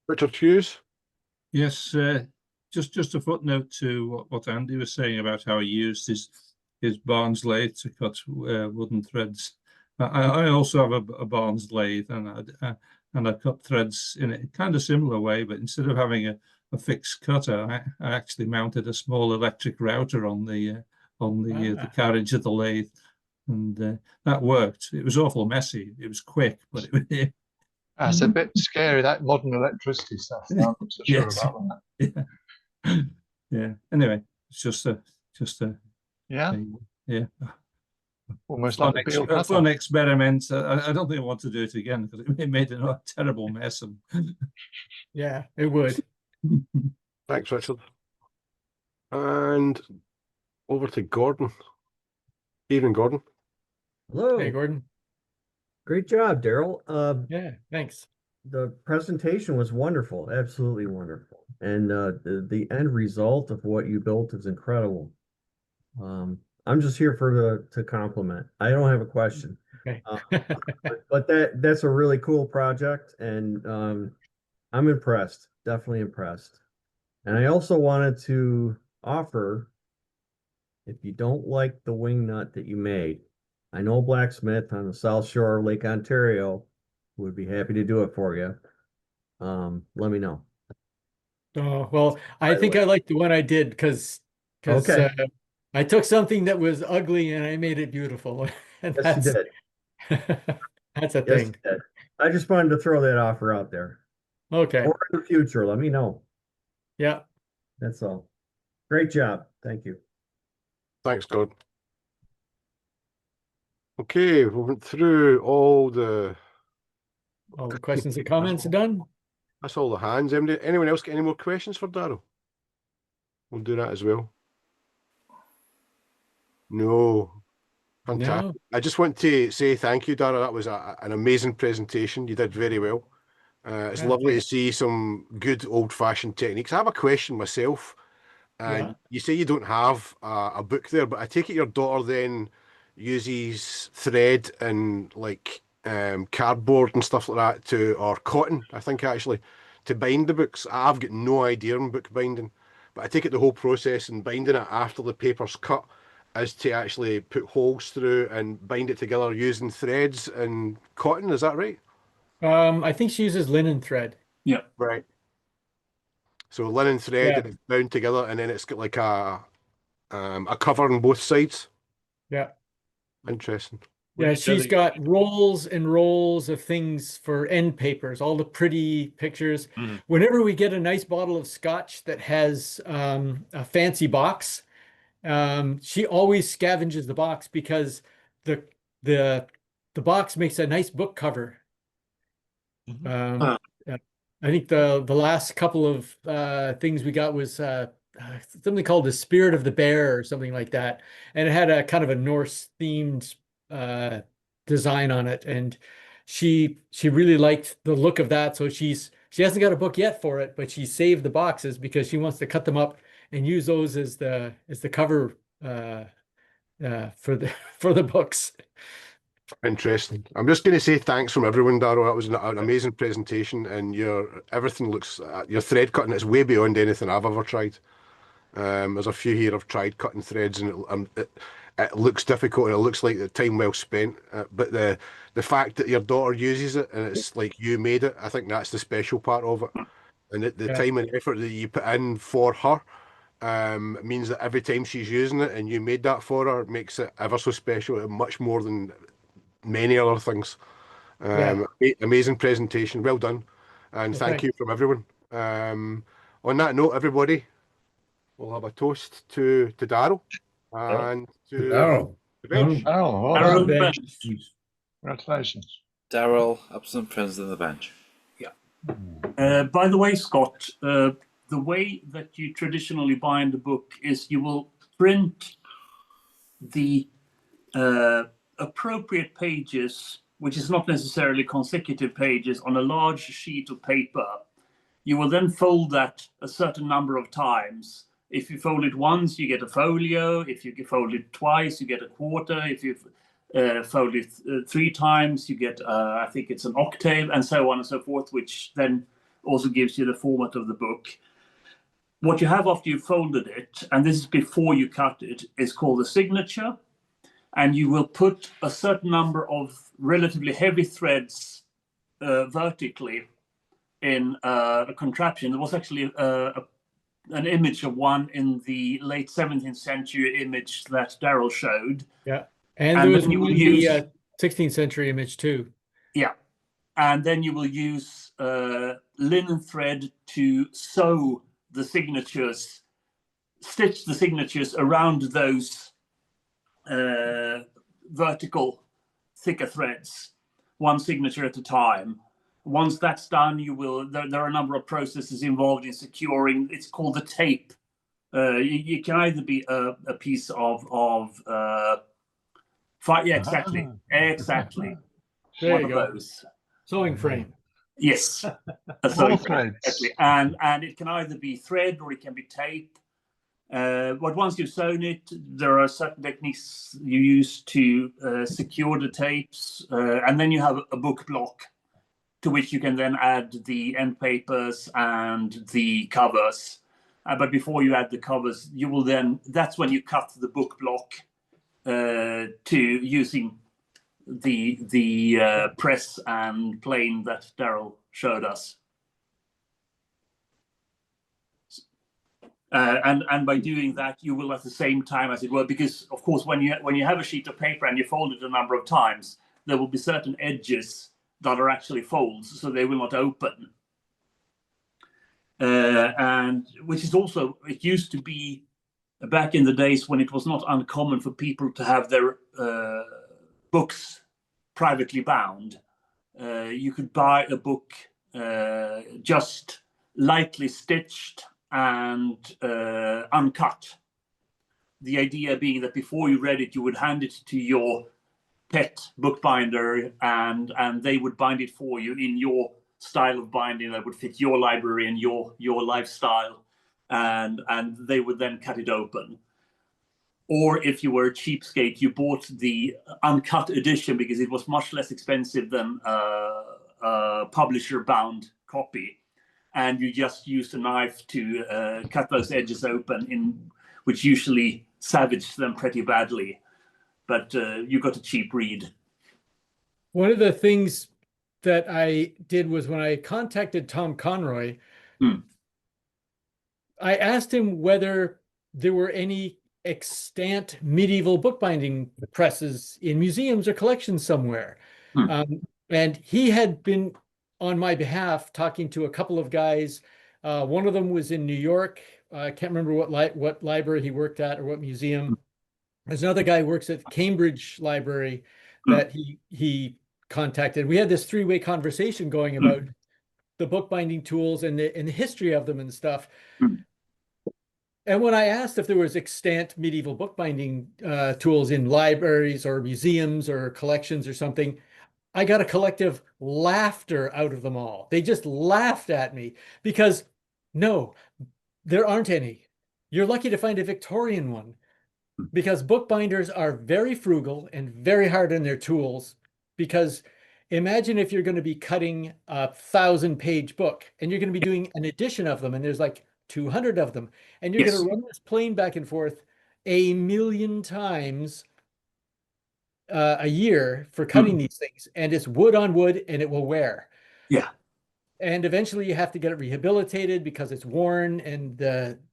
Richard Hughes. Yes, just a footnote to what Andy was saying about how he used his Barnes lathe to cut wooden threads. I also have a Barnes lathe, and I cut threads in a kind of similar way, but instead of having a fixed cutter, I actually mounted a small electric router on the carriage of the lathe, and that worked. It was awful messy. It was quick, but it That's a bit scary, that modern electricity stuff. I'm not so sure about that. Yeah. Anyway, it's just a almost fun, like a fun experiment. I don't think I want to do it again because it made a terrible mess. Yeah, it would. Thanks, Richard. And over to Gordon. Evening, Gordon. Hello. Hey, Gordon. Great job, Darrell. Yeah, thanks. The presentation was wonderful, absolutely wonderful. And the end result of what you built is incredible. I'm just here to compliment. I don't have a question. Okay. but that's a really cool project, and I'm impressed, definitely impressed. And I also wanted to offer, if you don't like the wing nut that you made, I know a blacksmith on the South Shore of Lake Ontario who would be happy to do it for you. Let me know. Oh, well, I think I like the one I did because Okay. I took something that was ugly and I made it beautiful. And Yes, you did. That's a Yes, thing. you did. I just wanted to throw that offer out there. Okay. Or in the future, let me know. Yeah. That's all. Great job. Thank you. Thanks, Gordon. Okay, we went through all the questions and comments are done. That's all the hands. Anyone else got any more questions for Darrell? We'll do that as well. No. Fantastic. No. I just want to say thank you, Darrell. That was an amazing presentation. You did very well. It's lovely to see some good old-fashioned techniques. I have a question myself. And you say you don't have a book there, but I take it your daughter then uses thread and like cardboard and stuff like that or cotton, I think actually, to bind the books. I've got no idea on bookbinding, but I take it the whole process in binding it after the paper's cut is to actually put holes through and bind it together using threads and cotton. Is that right? I think she uses linen thread. Yeah. Right. So linen thread and it's bound together, and then it's got like a cover on both sides. Yeah. Interesting. Yeah, she's got rolls and rolls of things for end papers, all the pretty pictures. Whenever we get a nice bottle of scotch that has a fancy box, she always scavenges the box because the box makes a nice book cover. I think the last couple of things we got was something called the Spirit of the Bear or something like that, and it had a kind of a Norse themed design on it, and she really liked the look of that. So she hasn't got a book yet for it, but she saved the boxes because she wants to cut them up and use those as the cover for the books. Interesting. I'm just going to say thanks from everyone, Darrell. That was an amazing presentation, and everything looks your thread cutting is way beyond anything I've ever tried. There's a few here I've tried cutting threads, and it looks difficult and it looks like the time well spent. But the fact that your daughter uses it and it's like you made it, I think that's the special part of it. And the time and effort that you put in for her means that every time she's using it and you made that for her, it makes it ever so special and much more than many other things. Amazing presentation. Well done. And thank you from everyone. On that note, everybody, we'll have a toast to Darrell and to the bench. Darrell, bench. Congratulations. Darrell, absent friends on the bench. Yeah. By the way, Scott, the way that you traditionally bind a book is you will print the appropriate pages, which is not necessarily consecutive pages, on a large sheet of paper. You will then fold that a certain number of times. If you fold it once, you get a folio. If you fold it twice, you get a quarter. If you fold it 3 times, you get, I think it's an octave, and so on and so forth, which then also gives you the format of the book. What you have after you've folded it, and this is before you cut it, is called the signature. And you will put a certain number of relatively heavy threads vertically in a contraption. There was actually an image of one in the late 17th century image that Darrell showed. Yeah, and there was one in the 16th century image too. Yeah, and then you will use linen thread to sew the signatures, stitch the signatures around those vertical thicker threads, one signature at a time. Once that's done, you will there are a number of processes involved in securing. It's called the tape. You can either be a piece of exactly There one you of go. those Sewing frame. Yes, a sewing frame, exactly. And it can either be thread or it can be tape. But once you've sewn it, there are certain techniques you use to secure the tapes, and then you have a book block to which you can then add the end papers and the covers. But before you add the covers, you will that's when you cut the book block to using the press and plane that Darrell showed us. And by doing that, you will at the same time, as it were, because of course, when you have a sheet of paper and you fold it a number of times, there will be certain edges that are actually folds, so they will not open. And which is also, it used to be back in the days when it was not uncommon for people to have their books privately bound. You could buy a book just lightly stitched and uncut. The idea being that before you read it, you would hand it to your pet bookbinder, and they would bind it for you in your style of binding that would fit your library and your lifestyle. and they would then cut it open. Or if you were a cheapskate, you bought the uncut edition because it was much less expensive than a publisher-bound copy, and you just used a knife to cut those edges open, which usually savaged them pretty badly. But you got a cheap read. One of the things that I did was when I contacted Tom Conroy, I asked him whether there were any extant medieval bookbinding presses in museums or collections somewhere. And he had been on my behalf talking to a couple of guys. One of them was in New York. I can't remember what library he worked at or what museum. There's another guy who works at Cambridge Library that he contacted. We had this three-way conversation going about the bookbinding tools and the history of them and stuff. And when I asked if there was extant medieval bookbinding tools in libraries or museums or collections or something, I got a collective laughter out of them all. They just laughed at me because no, there aren't any. You're lucky to find a Victorian one because bookbinders are very frugal and very hard on their tools. Because imagine if you're going to be cutting a 1,000-page book and you're going to be doing an edition of them and there's like 200 of them, and you're going to run this plane back and forth 1,000,000 times a year for cutting these things, and it's wood on wood and it will wear. And eventually you have to get it rehabilitated because it's worn, and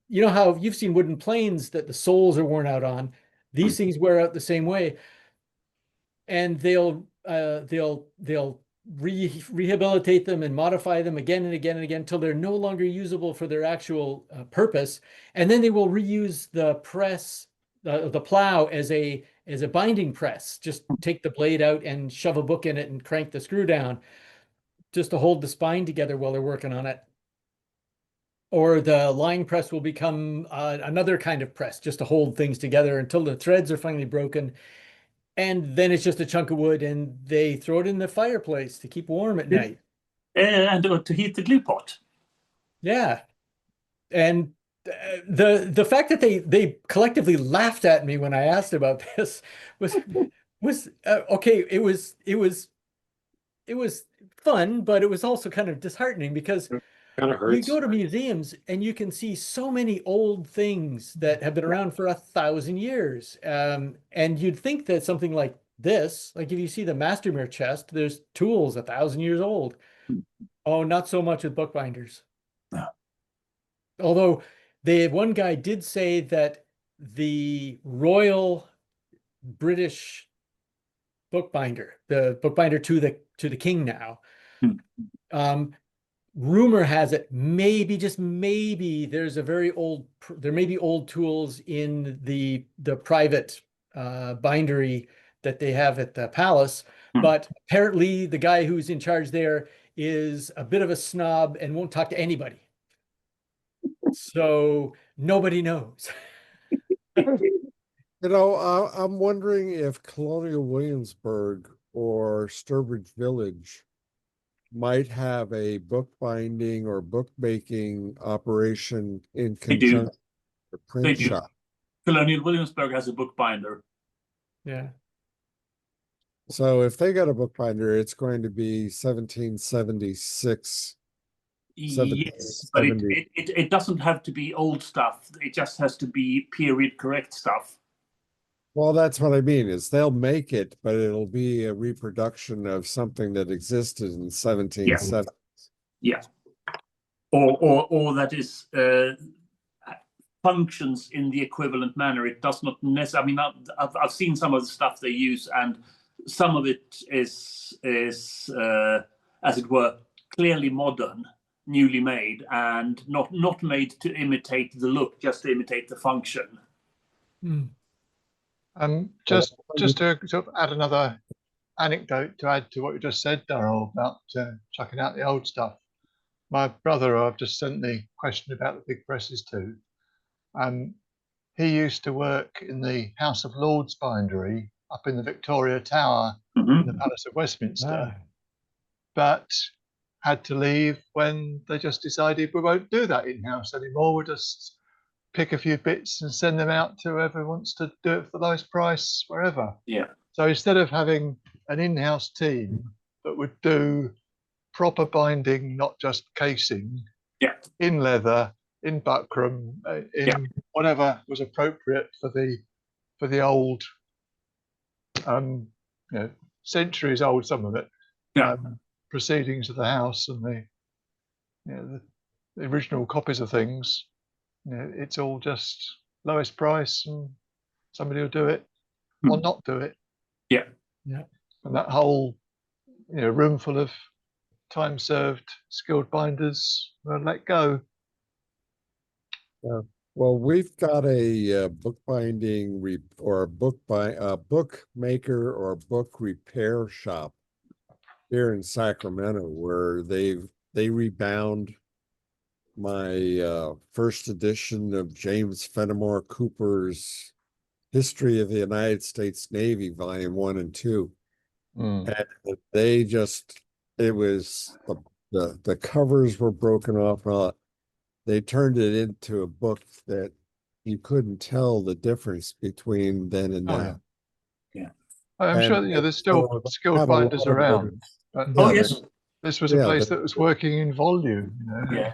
you know how you've seen wooden planes that the soles are worn out on. These things wear out the same way, and they'll rehabilitate them and modify them again and again and again until they're no longer usable for their actual purpose. And then they will reuse the press, the plow, as a binding press. Just take the blade out and shove a book in it and crank the screw down just to hold the spine together while they're working on it. Or the line press will become another kind of press just to hold things together until the threads are finally broken. And then it's just a chunk of wood, and they throw it in the fireplace to keep warm at night. And to heat the glue pot. Yeah. And the fact that they collectively laughed at me when I asked about this was okay. It was fun, but it was also kind of disheartening because you go to museums and you can see so many old things that have been around for 1,000 years. And you'd think that something like this, like if you see the Mastermere chest, there's tools 1,000 years old. Oh, not so much with bookbinders. No. Although one guy did say that the Royal British bookbinder, the bookbinder to the king now, rumor has it, maybe, just maybe, there may be old tools in the private bindery that they have at the palace, but apparently the guy who's in charge there is a bit of a snob and won't talk to anybody. So nobody knows. You know, I'm wondering if Colonial Williamsburg or Sturbridge Village might have a bookbinding or bookmaking operation in conjunction with a print shop. Colonial Williamsburg has a bookbinder. Yeah. So if they got a bookbinder, it's going to be 1776. Yes, but it doesn't have to be old stuff. It just has to be period correct stuff. Well, that's what I mean, is they'll make it, but it'll be a reproduction of something that existed in 1770. Yeah. Or that is functions in the equivalent manner. It does not necessarily. I mean, I've seen some of the stuff they use, and some of it is as it were, clearly modern, newly made, and not made to imitate the look, just to imitate the function. Just to sort of add another anecdote to add to what you just said, Darrell, about chucking out the old stuff. My brother, who I've just sent the question about the big presses to, he used to work in the House of Lords bindery up in the Victoria Tower in the Palace of Westminster. But had to leave when they just decided we won't do that in-house anymore. We'll just pick a few bits and send them out to whoever wants to do it for the lowest price, wherever. Yeah. So instead of having an in-house team that would do proper binding, not just casing, yeah, in leather, in buckram, in whatever was appropriate for the old, centuries old, some of it, proceedings of the house and the original copies of things. It's all just lowest price, and somebody will do it or not do it. Yeah. And that whole room full of time served skilled binders were let go. Well, we've got a bookbinding or a bookmaker or book repair shop here in Sacramento where they rebound my first edition of James Fenimore Cooper's History of the United States Navy, Volume 1 and 2. And they just, it was, the covers were broken off. They turned it into a book that you couldn't tell the difference between then and now. Yeah. I'm sure there's still skilled binders around. But yes. This was a place that was working in volume. Yeah.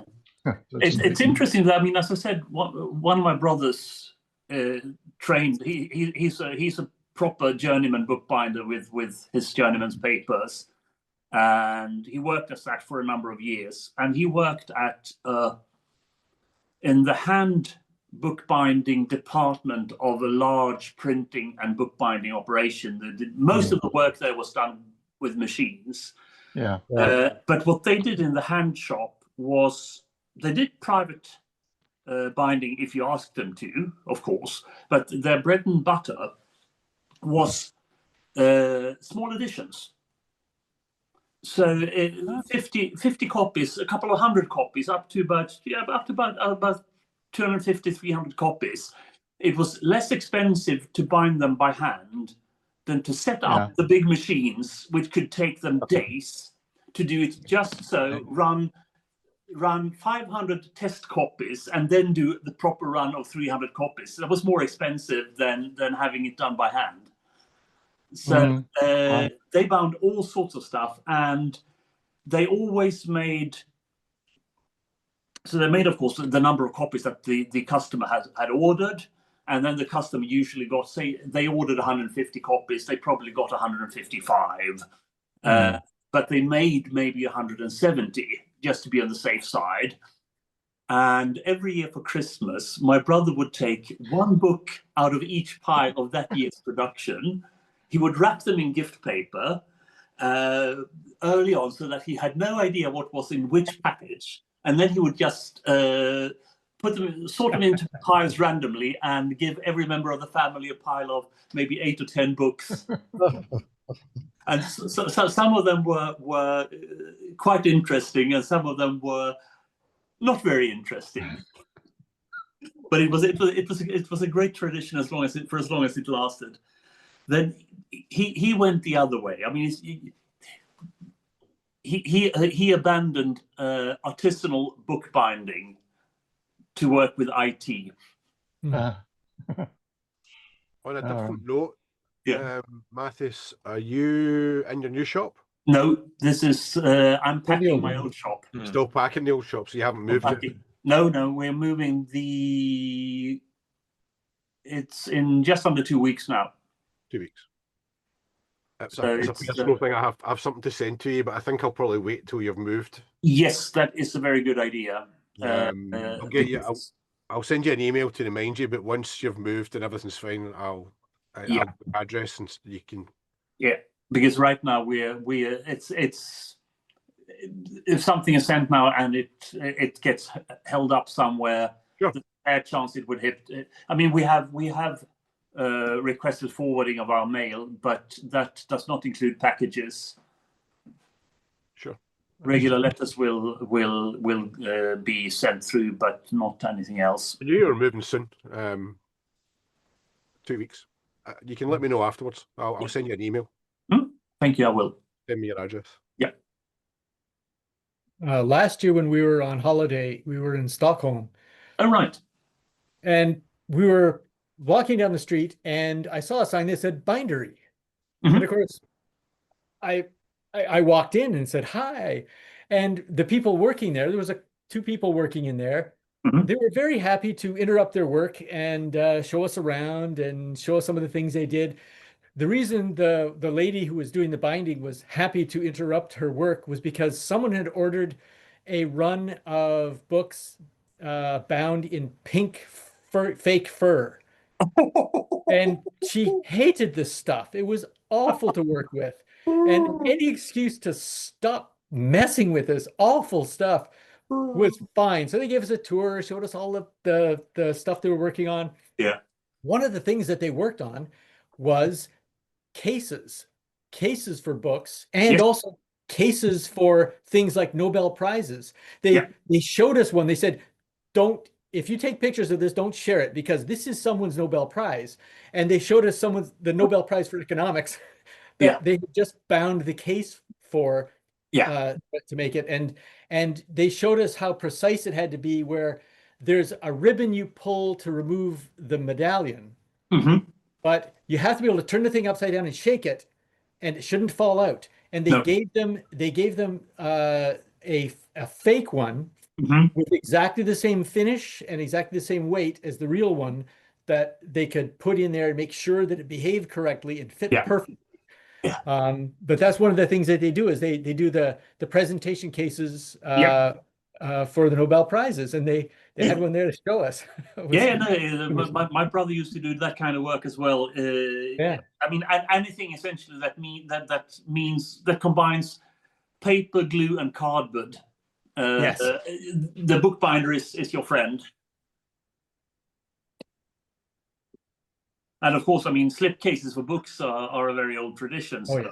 It's interesting that, I mean, as I said, one of my brothers trained. He's a proper journeyman bookbinder with his journeyman's papers, and he worked as that for a number of years. And he worked at in the hand bookbinding department of a large printing and bookbinding operation. Most of the work there was done with machines. Yeah. But what they did in the hand shop was they did private binding if you asked them to, of course, but their bread and butter was small editions. So 50 copies, a couple of hundred copies, up to about 250, 300 copies. It was less expensive to bind them by hand than to set up the big machines, which could take them days to do it. Just so run 500 test copies and then do the proper run of 300 copies. That was more expensive than having it done by hand. So they bound all sorts of stuff, and they always made. So they made, of course, the number of copies that the customer had ordered, and then the customer usually got, say, they ordered 150 copies, they probably got 155, but they made maybe 170 just to be on the safe side. And every year for Christmas, my brother would take one book out of each pile of that year's production. He would wrap them in gift paper early on so that he had no idea what was in which package. And then he would just sort them into piles randomly and give every member of the family a pile of maybe 8 or 10 books. And so some of them were quite interesting, and some of them were not very interesting. But it was a great tradition as long as it lasted. Then he went the other way. I mean, he abandoned artisanal bookbinding to work with IT. On a different note, Mathis, are you in your new shop? No, this is I'm packing my old shop. Still packing the old shop, so you haven't moved it? No, we're moving it's in just under 2 weeks now. 2 weeks. It's a personal thing. I have something to send to you, but I think I'll probably wait till you've moved. Yes, that is a very good idea. I'll get you. I'll send you an email to remind you. But once you've moved and everything's fine, I'll address and you can. Yeah, because right now it's if something is sent now and it gets held up somewhere, sure. There's a fair chance it would hit. I mean, we have requested forwarding of our mail, but that does not include packages. Sure. Regular letters will be sent through, but not anything else. You're moving soon. 2 weeks. You can let me know afterwards. I'll send you an email. Thank you. I will. Send me your address. Yeah. Last year when we were on holiday, we were in Stockholm. Oh, right. And we were walking down the street and I saw a sign that said bindery. And of course, I walked in and said, hi. And the people working there was two people working in there. They were very happy to interrupt their work and show us around and show us some of the things they did. The reason the lady who was doing the binding was happy to interrupt her work was because someone had ordered a run of books bound in pink fake fur. And she hated this stuff. It was awful to work with. And any excuse to stop messing with this awful stuff was fine. So they gave us a tour, showed us all of the stuff they were working on. Yeah. One of the things that they worked on was cases for books, and also cases for things like Nobel Prizes. They showed us one. They said, if you take pictures of this, don't share it because this is someone's Nobel Prize. And they showed us the Nobel Prize for economics that they just bound the case for to make it. And they showed us how precise it had to be, where there's a ribbon you pull to remove the medallion, but you have to be able to turn the thing upside down and shake it, and it shouldn't fall out. And they gave them a fake one with exactly the same finish and exactly the same weight as the real one that they could put in there and make sure that it behaved correctly and fit perfectly. But that's one of the things that they do is they do the presentation cases for the Nobel Prizes, and they had one there to show us. My brother used to do that kind of work as well. I mean, anything essentially that combines paper, glue, and cardboard. The bookbinder is your friend. And of course, I mean, slip cases for books are a very old tradition. So